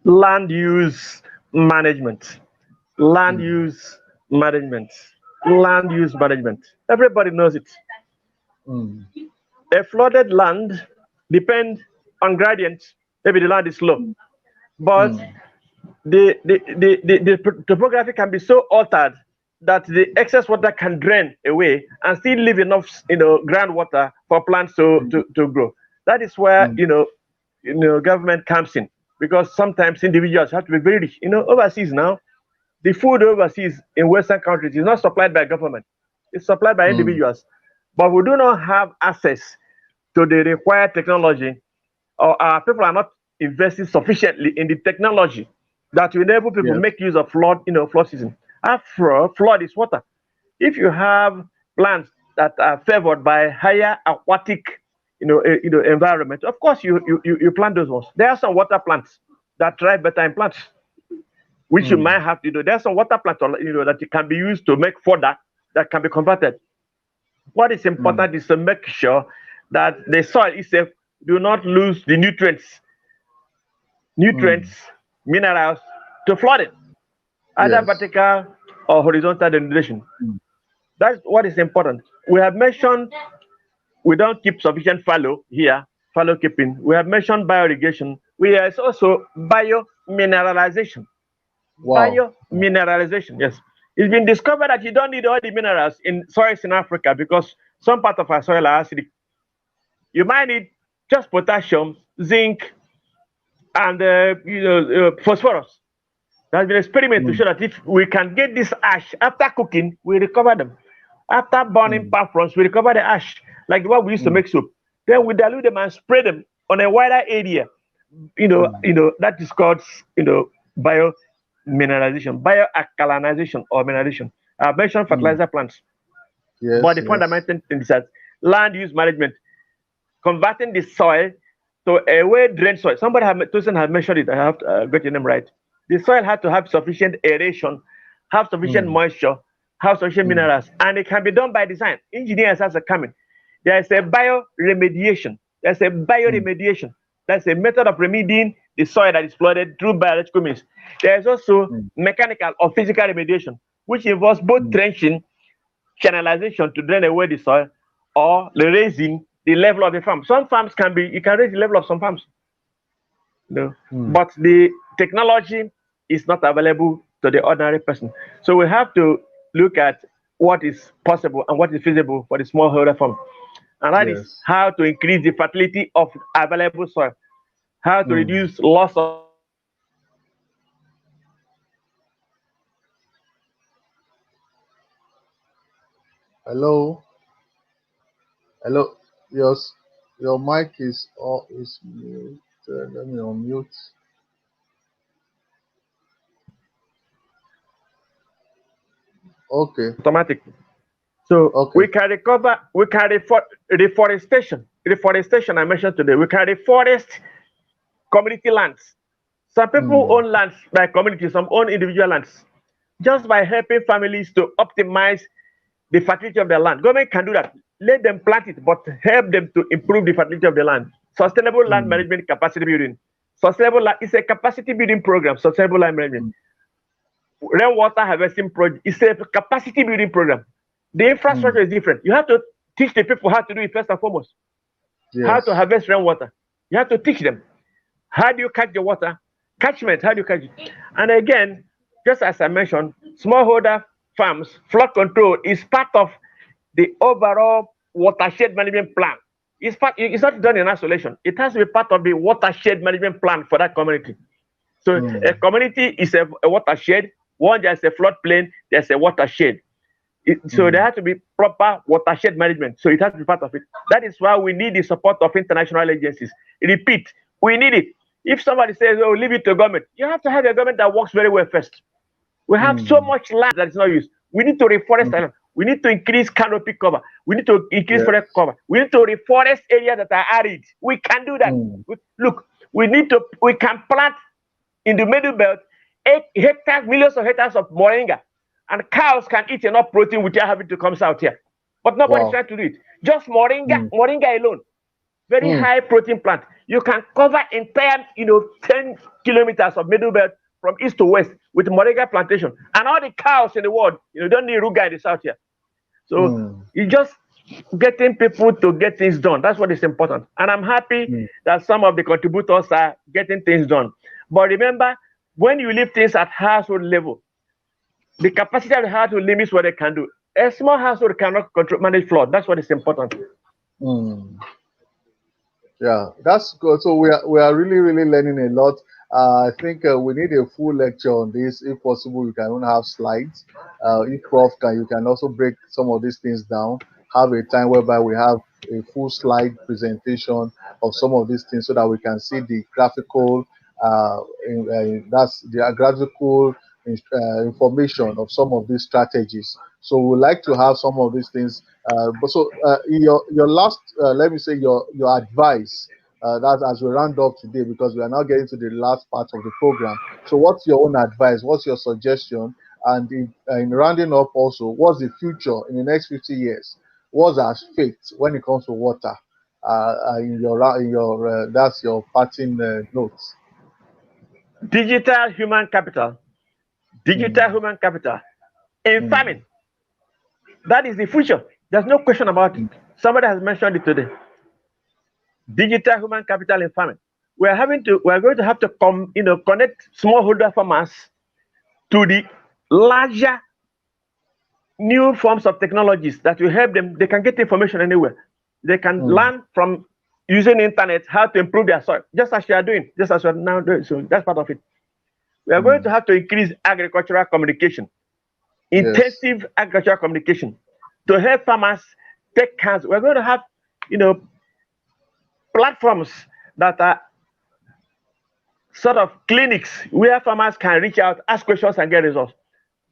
Land use management. Land Mm, use management. Land use management. Everybody knows it. mm, A flooded land depends on gradients. Maybe the land is low, but mm, the topography can be so altered that the excess water can drain away and still leave enough, groundwater for plants to grow. That is where mm, government comes in, because sometimes individuals have to be very rich. Overseas now, the food overseas in Western countries is not supplied by government; it's supplied by mm, individuals. But we do not have access to the required technology, or our people are not investing sufficiently in the technology that will enable people yes. make use of flood season. After flood is water. If you have plants that are favored by higher aquatic, environment, of course you plant those ones. There are some water plants that thrive better in plants, which you Mm, might have to do. There's some water plants, that can be used to make fodder that can be converted. What is mm, important is to make sure that the soil itself do not lose the nutrients, mm, minerals to flooding, either yes. vertical or horizontal degradation. Mm, That's what is important. We have mentioned we don't keep sufficient fallow here, fallow keeping. We have mentioned bioirrigation. We have also biomineralization. wow. Biomineralization, yes. It's been discovered that you don't need all the minerals in soils in Africa because some part of our soil are acidic. You might need just potassium, zinc, and phosphorus. There's been experiment to Mm, show that if we can get this ash after cooking, we recover them. After burning mm, palm fronds, we recover the ash, like the one we used to mm, make soap. Then we dilute them and spray them on a wider area. mm, That is called biomineralization, bioalkalinization, or mineralization. I mentioned mm. fertilizer plants, but Yes, the yes. fundamental thing is that land use management, converting the soil to a well-drained soil. Tosin has mentioned it. I have to, get your name right. The soil had to have sufficient aeration, have sufficient Mm, moisture, have sufficient mm, minerals, and it can be done by design. Engineers has a coming. There is a bioremediation. There's a mm, bioremediation. That's a method of remedying the soil that is flooded through biological means. There is also mm, mechanical or physical remediation, which involves both mm, trenching, channelization to drain away the soil, or raising the level of the farm. Some farms you can raise the level of some farms, mm. but the technology is not available to the ordinary person. So we have to look at what is possible and what is feasible for the smallholder farm. And that is Yes. how to increase the fertility of available soil, how to Mm. reduce loss of Hello. Hello. Yes. Your mic is mute. Let me unmute. Okay. automatic. So Okay. we can recover, reforestation I mentioned today. We can reforest community lands. Some people Mm. own lands by community, some own individual lands. Just by helping families to optimize the fertility of their land. Government can do that. Let them plant it, but help them to improve the fertility of the land. Sustainable land Mm. management capacity building. Sustainable land is a capacity building program, sustainable land management. Mm. Rainwater harvesting project is a capacity building program. The Mm. infrastructure is different. You have to teach the people how to do it first and foremost. How to Yes. harvest rainwater. You have to teach them. How do you catch the water? Catchment, how do you catch it? And again, just as I mentioned, smallholder farms, flood control is part of the overall watershed management plan. It's not done in isolation. It has to be part of the watershed management plan for that community. So a Mm. community is a watershed. One, there's a floodplain, there's a watershed. So there Mm. has to be proper watershed management. So it has to be part of it. That is why we need the support of international agencies. Repeat, we need it. If somebody says, "Oh, leave it to government," you have to have a government that works very well first. We have so Mm. much land that is not used. We need to reforest Mm. land. We need to increase canopy cover. We need to increase forest Yes. cover. We need to reforest areas that are arid. We can do that. Mm. Look, we can plant in the middle belt 8 hectares, millions of hectares of moringa and cows can eat enough protein without having to come out here. But nobody's trying to do it. Just moringa, moringa alone, very high protein plant. You can cover entire, 10 kilometers of middle belt from east to west with moringa plantation, and all the cows in the world, don't need ruga in the south here. So you just getting people to get things done. That's what is important. And I'm happy that some of the contributors are getting things done. But remember, when you leave things at household level, the capacity of the household limits what they can do. A small household cannot manage flood. That's what is important. Yeah, that's good. So we are really learning a lot. I think we need a full lecture on this. If possible, we can even have slides. If Prof can, you can also break some of these things down. Have a time whereby we have a full slide presentation of some of these things so that we can see the graphical. That's the graphical information of some of these strategies. So we like to have some of these things. But so your last, let me say your advice. That as we round up today, because we are now getting to the last part of the program. So what's your own advice? What's your suggestion? And in rounding up, also, what's the future in the next 50 years? What's our fate when it comes to water? In your that's your parting notes. Digital human capital. Digital human capital in farming. That is the future. There's no question about it. Somebody has mentioned it today. Digital human capital in farming. We are going to have to connect smallholder farmers to the larger new forms of technologies that will help them. They can get information anywhere. They can learn from using the internet how to improve their soil, just as you are doing, just as you are now doing. So that's part of it. We are going to have to increase agricultural communication, intensive agricultural communication, to help farmers take hands. We're going to have, platforms that are sort of clinics where farmers can reach out, ask questions, and get results.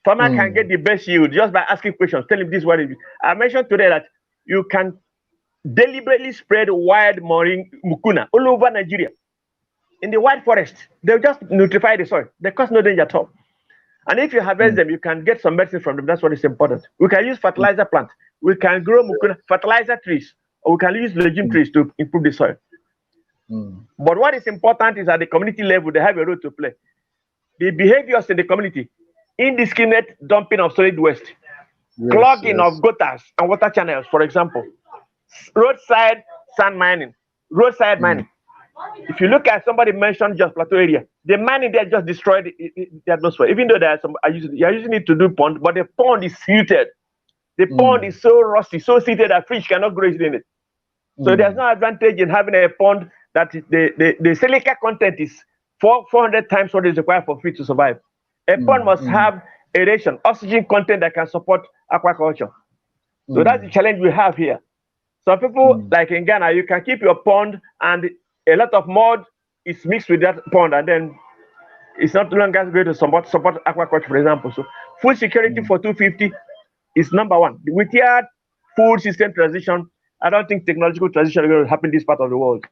Farmer can get the best yield just by asking questions. Tell him this is what it is. I mentioned today that you can deliberately spread wild mukuna all over Nigeria. In the wild forest, they'll just nutrify the soil. They cause no danger at all. And if you harvest them, you can get some medicine from them. That's what is important. We can use fertilizer plant. We can grow mukuna, fertilizer trees, or we can use legume trees to improve the soil. But what is important is at the community level, they have a role to play. The behaviors in the community, indiscriminate dumping of solid waste, clogging of gutters and water channels, for example, roadside sand mining, roadside mining. If you look at somebody mentioned just plateau area, the mining there just destroyed the atmosphere. Even though there are some, you are using it to do pond, but the pond is silted. The pond is so rusty, so silted that fish cannot grow in it. So there's no advantage in having a pond that the silica content is 400 times what is required for fish to survive. A pond must have aeration, oxygen content that can support aquaculture. So that's the challenge we have here. Some people, like in Ghana, you can keep your pond and a lot of mud is mixed with that pond, and then it's not longer going to support aquaculture, for example. So food security for 250 is number one. Without food system transition, I don't think technological transition is going to happen in this part of the world.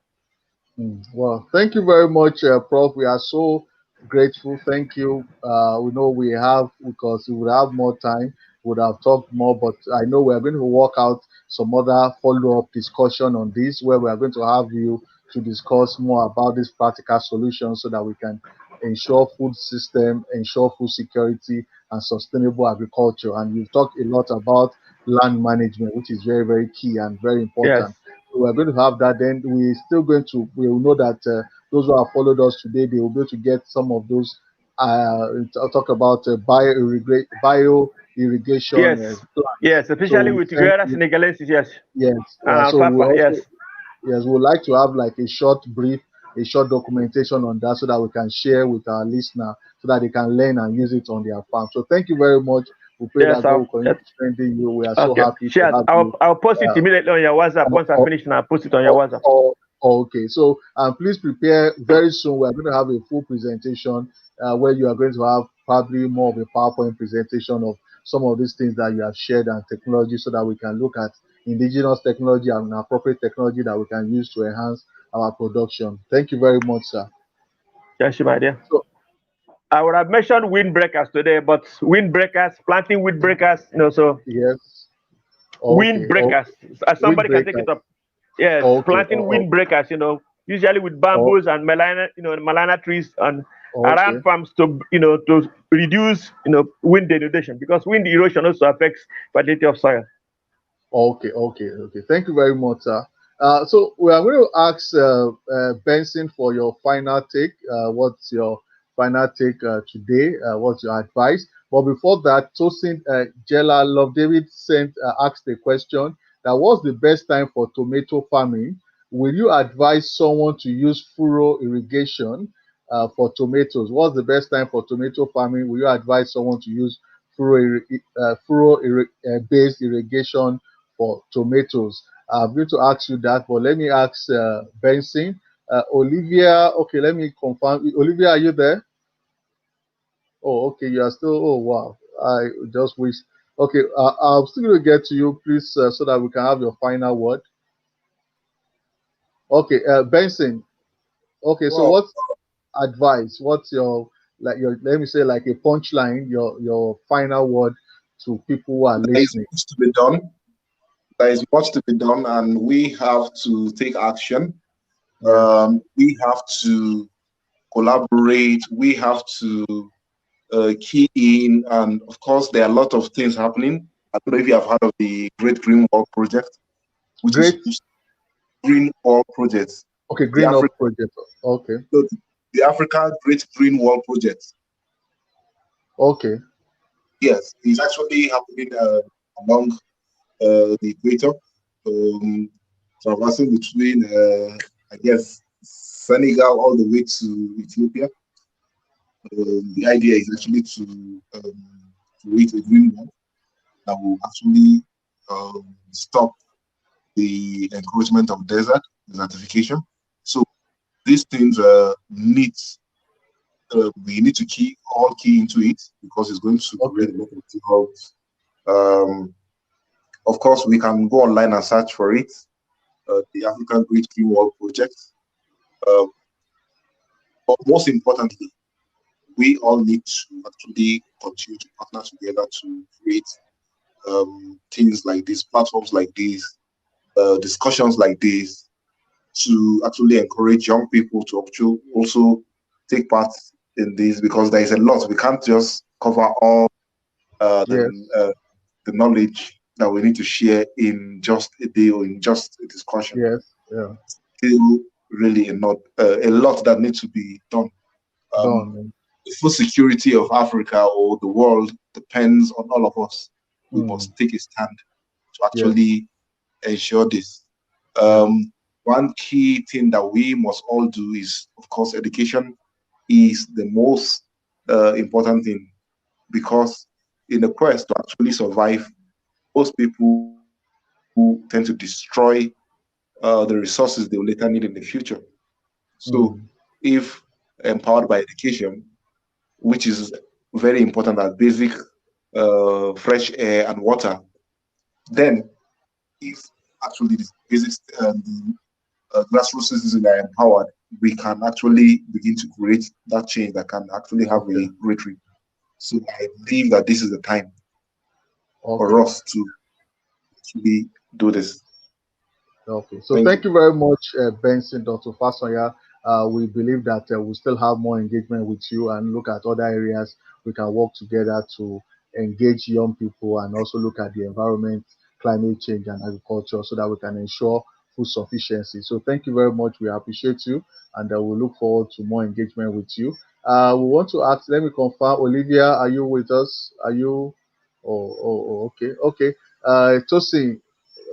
Well, thank you very much, Prof. We are so grateful. Thank you. We know we have, because we would have more time, would have talked more, but I know we are going to work out some other follow-up discussion on this, where we are going to have you to discuss more about these practical solutions so that we can ensure food system, ensure food security, and sustainable agriculture. And you've talked a lot about land management, which is very key and very important. So we're going to have that. Then we're still going to, we will know that those who have followed us today, they will be able to get some of those. I'll talk about bio irrigation. Yes, especially with Senegalese. Yes, we would like to have like a short documentation on that so that we can share with our listener so that they can learn and use it on their farm. So thank you very much. We pray that God will continue to strengthen you. We are so happy to have you. I'll post it immediately on your WhatsApp. Once I finish, and I'll post it on your WhatsApp. Okay. So please prepare very soon. We are going to have a full presentation where you are going to have probably more of a PowerPoint presentation of some of these things that you have shared and technology, so that we can look at indigenous technology and appropriate technology that we can use to enhance our production. Thank you very much, sir. Yes, my dear. I would have mentioned windbreakers today, but windbreakers, planting windbreakers, so Yes. Okay. windbreakers. Somebody can take Windbreaker. it up. Yes, Okay. planting windbreakers, usually with Oh, bamboos and malana trees and around okay. farms to reduce, wind denudation, because wind erosion also affects fertility of soil. Okay. Thank you very much, sir. So we are going to ask Benson for your final take. What's your final take today? What's your advice? But before that, Tosin Jella Love David asked a question that was the best time for tomato farming. Will you advise someone to use furrow irrigation for tomatoes? What's the best time for tomato farming? Will you advise someone to use based irrigation for tomatoes? I'm going to ask you that, but let me ask Benson. Olivia, okay, let me confirm. Olivia, are you there? Oh, okay, you are still. Oh, wow. I just wish. Okay, I'm still going to get to you, please, so that we can have your final word. Okay, Benson. Okay, so Well, what advice? What's your let me say like a punchline, your final word to people who are there is listening? much to be done. There is much to be done, and we have to take action. Yes, We have to collaborate. We have to key in, and of course, there are a lot of things happening. I don't know if you have heard of the Great Green Wall Project, which is great. Green Wall Project, Okay, the green up African, project. Okay, the African Great Green Wall Project. okay, Yes, it's actually happening along the equator, um, traversing between, I guess, Senegal all the way to Ethiopia. The idea is actually to create a green wall that will actually stop the encroachment of desertification. So these things we need to key into it because it's going to okay. create a lot of jobs. Um, of course, we can go online and search for it. The African Great Green Wall Project. Uh, but most importantly, we all need to actually continue to partner together to create things like these, platforms like these, discussions like this, to actually encourage young people to actually also take part in this because there is a lot. We can't just cover all uh, the, Yes, uh, the knowledge that we need to share in just a day or in just a discussion. yes, yeah. Still, really a lot that needs to be done. Um, Done. the food security of Africa or the world depends on all of us. We Mm, must take a stand to yes, actually ensure this. yeah, One key thing that we must all do is, of course, education is the most important thing because in the quest to actually survive, most people tend to destroy the resources they will later need in the future. So, mm, if empowered by education, which is very important as basic fresh air and water, then if actually the basic grassroots citizens are empowered, we can actually begin to create that change that can actually have okay, a great reach. So I believe that this is the time okay. for us to actually do this. Okay, so Thank thank you. you very much, Benson, Dr. Fasanya. We believe that we'll still have more engagement with you and look at other areas we can work together to engage young people and also look at the environment, climate change, and agriculture so that we can ensure food sufficiency. So thank you very much. We appreciate you and we look forward to more engagement with you. We want to ask, let me confirm, Olivia, are you with us? Are you? Okay, okay. Tosin,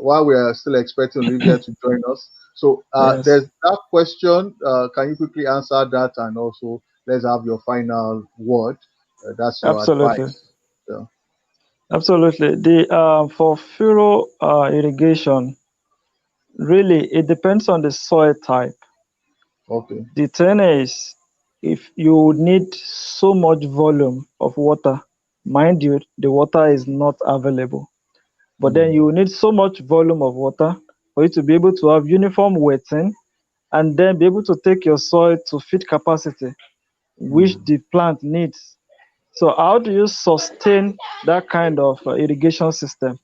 while we are still expecting Olivia to join us. So Yes, there's that question. Can you quickly answer that? And also, let's have your final word. That's your absolutely. advice. Yeah. Absolutely. The for furrow irrigation, really it depends on the soil type. Okay. The thing is, if you need so much volume of water, mind you, the water is not available. But then Mm, you need so much volume of water for you to be able to have uniform wetting and then be able to take your soil to feed capacity. which the plant needs. So how do you sustain that kind of irrigation system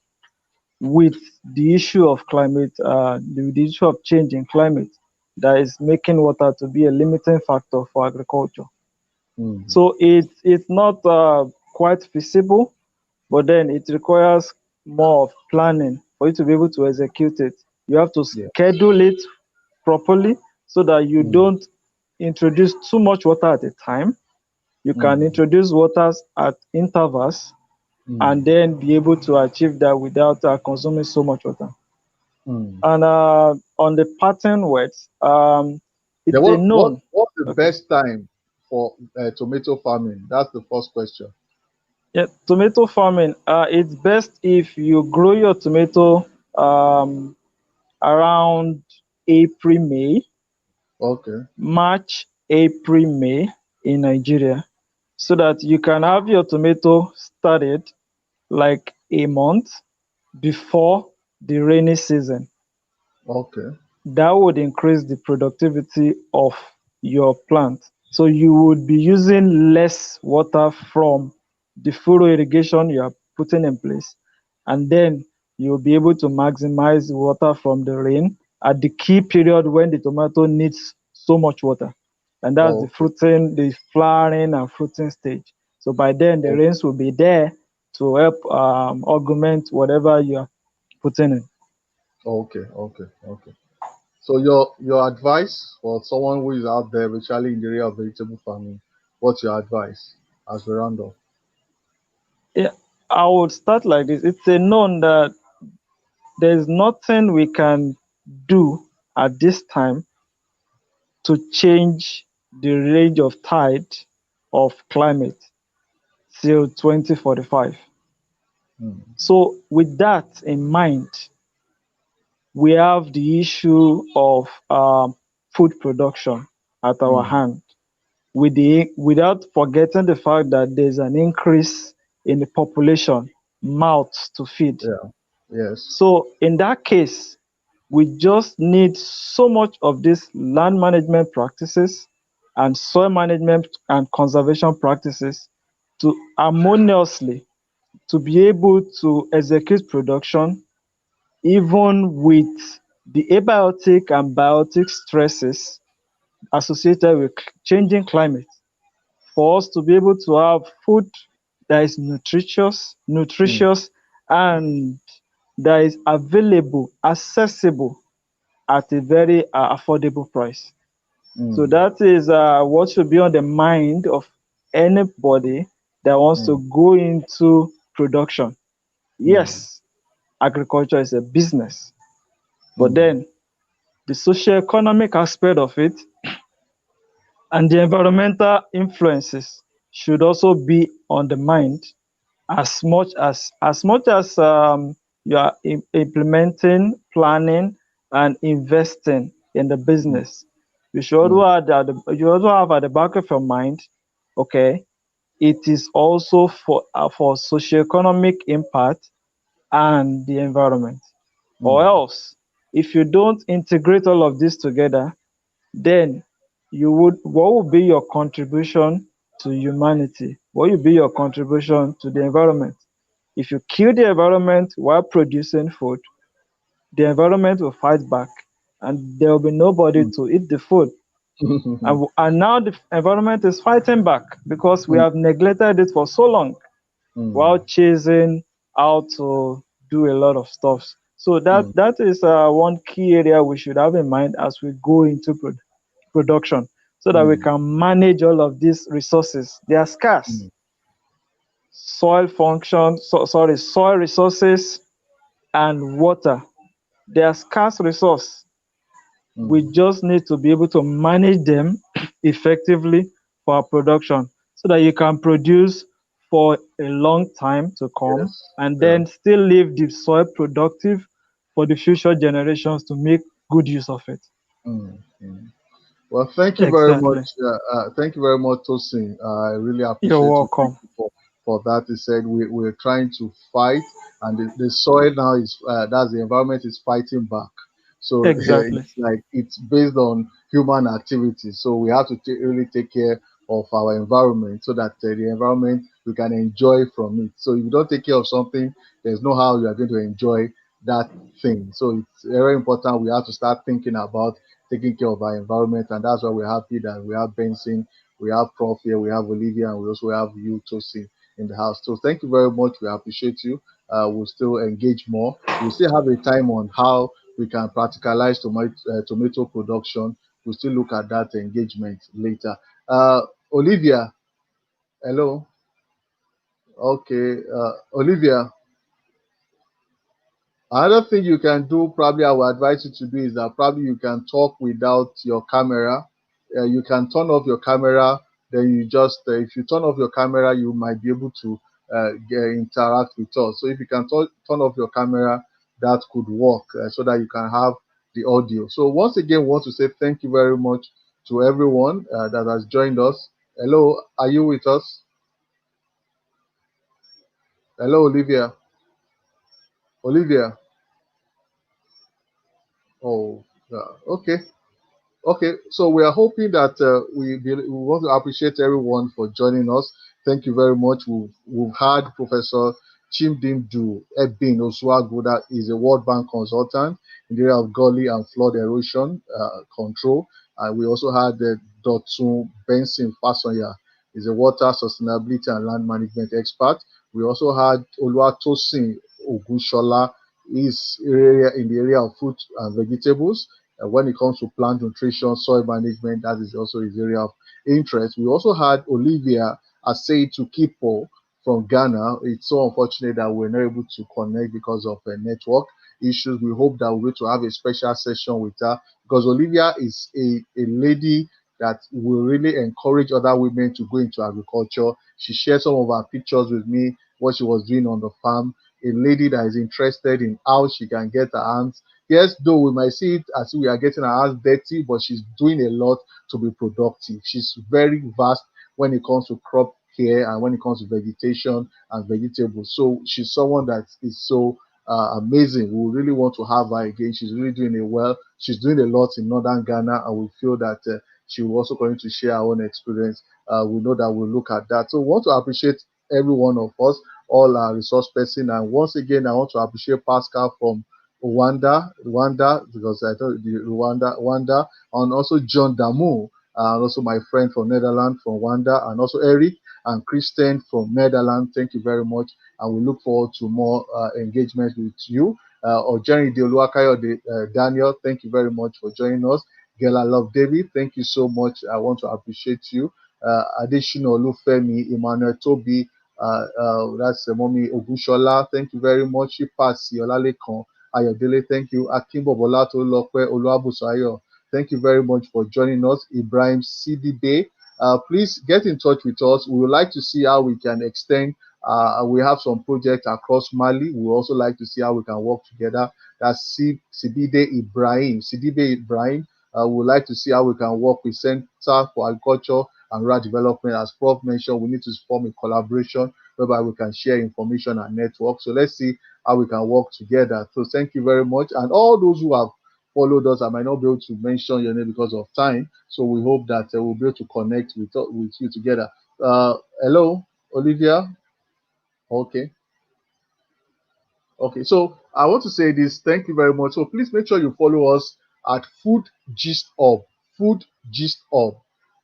with the issue of climate, the issue of change in climate that is making water to be a limiting factor for agriculture? So it's not quite feasible, but then it requires more of planning for you to be able to execute it. You have to Yeah. schedule it properly so that you don't introduce too much water at a time. You can introduce waters at intervals and then be able to achieve that without consuming so much water. And on the pattern words, Then it's a what's known. the Okay. best time for tomato farming? That's the first question. Yeah, tomato farming. It's best if you grow your tomato around April, May, Okay. March, April, May in Nigeria, so that you can have your tomato started like a month before the rainy season. Okay. That would increase the productivity of your plant. So you would be using less water from the furrow irrigation you are putting in place. And then you'll be able to maximize the water from the rain at the key period when the tomato needs so much water. And that's the Okay. fruiting, the flowering and fruiting stage. So by then the Okay. rains will be there to help augment whatever you are putting in. Okay. Okay. Okay. So your advice for someone who is out there, especially in the area of vegetable farming, what's your advice as we round off? Yeah, I would start like this. It's a known that there's nothing we can do at this time to change the range of tide of climate till 2045. Mm. So, with that in mind, we have the issue of food production at our Mm. hand, without forgetting the fact that there's an increase in the population, mouths to feed. Yeah. Yes. So, in that case, we just need so much of these land management practices and soil management and conservation practices to harmoniously to be able to execute production even with the abiotic and biotic stresses associated with changing climate, for us to be able to have food that is Mm. nutritious and that is available, accessible at a very affordable price. So Mm. that is what should be on the mind of anybody that wants to Mm. go into production. Mm. Yes, agriculture is a business, but Mm. then the socio-economic aspect of it and the environmental influences should also be on the mind as much as you are implementing, planning, and investing in the Mm. business. You should Mm. also have at the back of your mind, okay, it is also for socioeconomic impact and the environment. Or Mm. else, if you don't integrate all of this together, then what would be your contribution to humanity? What will be your contribution to the environment? If you kill the environment while producing food, the environment will fight back and there will be nobody Mm. to eat the food. And now the environment is fighting back because we Mm. have neglected it for so long Mm. while chasing how to do a lot of stuff. So that Mm. that is one key area we should have in mind as we go into production, so that we Mm. can manage all of these resources. They are scarce. Mm. Soil resources and water. They are scarce resource. We Mm. just need to be able to manage them effectively for our production so that you can produce for a long time to come Yes. and Yeah. then still leave the soil productive for the future generations to make good use of it. Mm. Mm. Well, thank you very much. Exactly. Thank you very much, Tosin. I really You're appreciate you. Thank welcome. you for that. He said we're trying to fight, and the soil now is that's the environment is fighting back. So Exactly. it's like it's based on human activity. So we have to really take care of our environment, so that the environment we can enjoy from it. So if you don't take care of something, there's no how you are going to enjoy that thing. So it's very important. We have to start thinking about taking care of our environment, and that's why we're happy that we have Benson, we have Prof here, we have Olivia, and we also have you, Tosin, in the house. So thank you very much. We appreciate you. We'll still engage more. We'll still have a time on how we can practicalize tomato production. We'll still look at that engagement later. Olivia, hello. Okay, Olivia. Another thing you can do, probably I would advise you to do, is that probably you can talk without your camera. You can turn off your camera. Then you just, if you turn off your camera, you might be able to interact with us. So if you can turn off your camera, that could work, so that you can have the audio. So once again, we want to say thank you very much to everyone that has joined us. Hello, are you with us? Hello, Olivia. Olivia. Oh, okay. Okay, so we are hoping that we want to appreciate everyone for joining us. Thank you very much. We've had Professor Chimdindu Eben Osuagwu, that is a World Bank consultant in the area of gully and flood erosion control. We also had Dotun Benson Fasanya, is a water sustainability and land management expert. We also had Oluwatosin Ogushola, is in the area of fruit and vegetables. When it comes to plant nutrition, soil management, that is also his area of interest. We also had Olivia Aseitu Kipo from Ghana. It's so unfortunate that we're not able to connect because of network issues. We hope that we're going to have a special session with her, because Olivia is a lady that will really encourage other women to go into agriculture. She shared some of her pictures with me, what she was doing on the farm. A lady that is interested in how she can get her hands. Yes, though we might see it as if we are getting her hands dirty, but she's doing a lot to be productive. She's very vast when it comes to crop care and when it comes to vegetation and vegetables. So she's someone that is so amazing. We really want to have her again. She's really doing it well. She's doing a lot in northern Ghana, and we feel that she will also going to share her own experience. We know that we'll look at that. So we want to appreciate every one of us, all our resource person. And once again, I want to appreciate Pascal from Rwanda, because I thought the Rwanda, and also John Damu, and also my friend from Netherlands, from Rwanda, and also Eric and Kristen from Netherlands. Thank you very much, and we look forward to more engagement with you. Ojeni Daniel, thank you very much for joining us. Gela Love David, thank you so much. I want to appreciate you. Additional Olufemi, Emmanuel Toby, that's Mommy Ogushola, thank you very much. Ipasi Olalekan Ayodele, thank you. Akimbo Bolato Lokwe Oluwabusayo, thank you very much for joining us. Ibrahim CDB, please get in touch with us. We would like to see how we can extend. We have some projects across Mali. We would also like to see how we can work together. That's Sidibe Ibrahim. We would like to see how we can work with Center for Agriculture and Rural Development. As Prof mentioned, we need to form a collaboration whereby we can share information and network. So let's see how we can work together. So thank you very much. And all those who have followed us, I might not be able to mention your name because of time. So we hope that we'll be able to connect with you together. Hello, Olivia. Okay. Okay, so I want to say this. Thank you very much. So please make sure you follow us at Food Gist Hub. Food Gist Hub.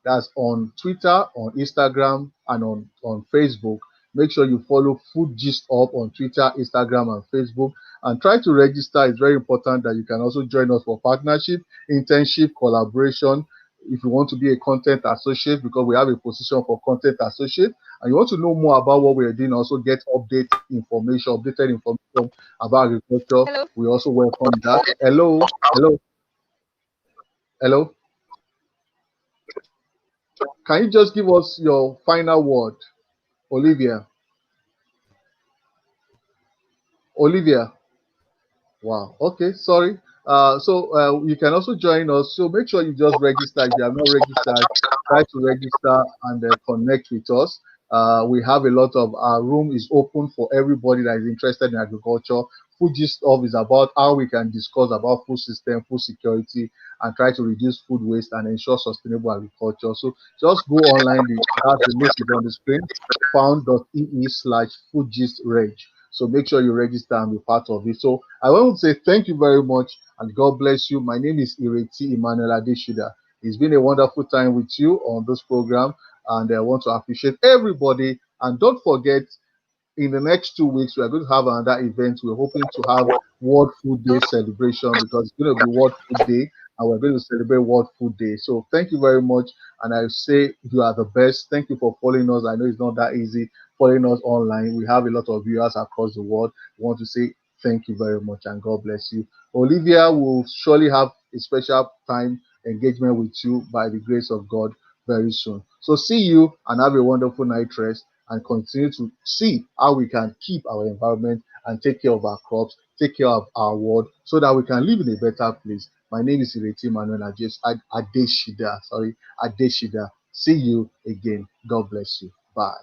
That's on Twitter, on Instagram, and on Facebook. Make sure you follow Food Gist Hub on Twitter, Instagram, and Facebook. And try to register. It's very important that you can also join us for partnership, internship, collaboration. If you want to be a content associate, because we have a position for content associate, and you want to know more about what we are doing, also get updated information about agriculture. Hello. We also welcome that. Hello. Can you just give us your final word, Olivia? Wow. Okay. Sorry. So you can also join us. So make sure you just register. If you have not registered, try to register and connect with us. We have a lot of our room is open for everybody that is interested in agriculture, Food Gist Off is about how we can discuss about food system, food security, and try to reduce food waste and ensure sustainable agriculture. So just go online. The link is on the screen, found.ee/foodgistreg. So make sure you register and be part of it. So I want to say thank you very much and God bless you. My name is Ireti Emmanuel Adeshida. It's been a wonderful time with you on this program, and I want to appreciate everybody. And don't forget, in the next 2 weeks, we are going to have another event. We're hoping to have World Food Day celebration because it's going to be World Food Day and we're going to celebrate World Food Day. So thank you very much. And I say you are the best. Thank you for following us. I know it's not that easy following us online. We have a lot of viewers across the world. We want to say thank you very much and God bless you. Olivia will surely have a special time engagement with you by the grace of God very soon. So see you and have a wonderful night rest and continue to see how we can keep our environment and take care of our crops, take care of our world, so that we can live in a better place. My name is Ireti Manuel Adeshida. See you again. God bless you. Bye.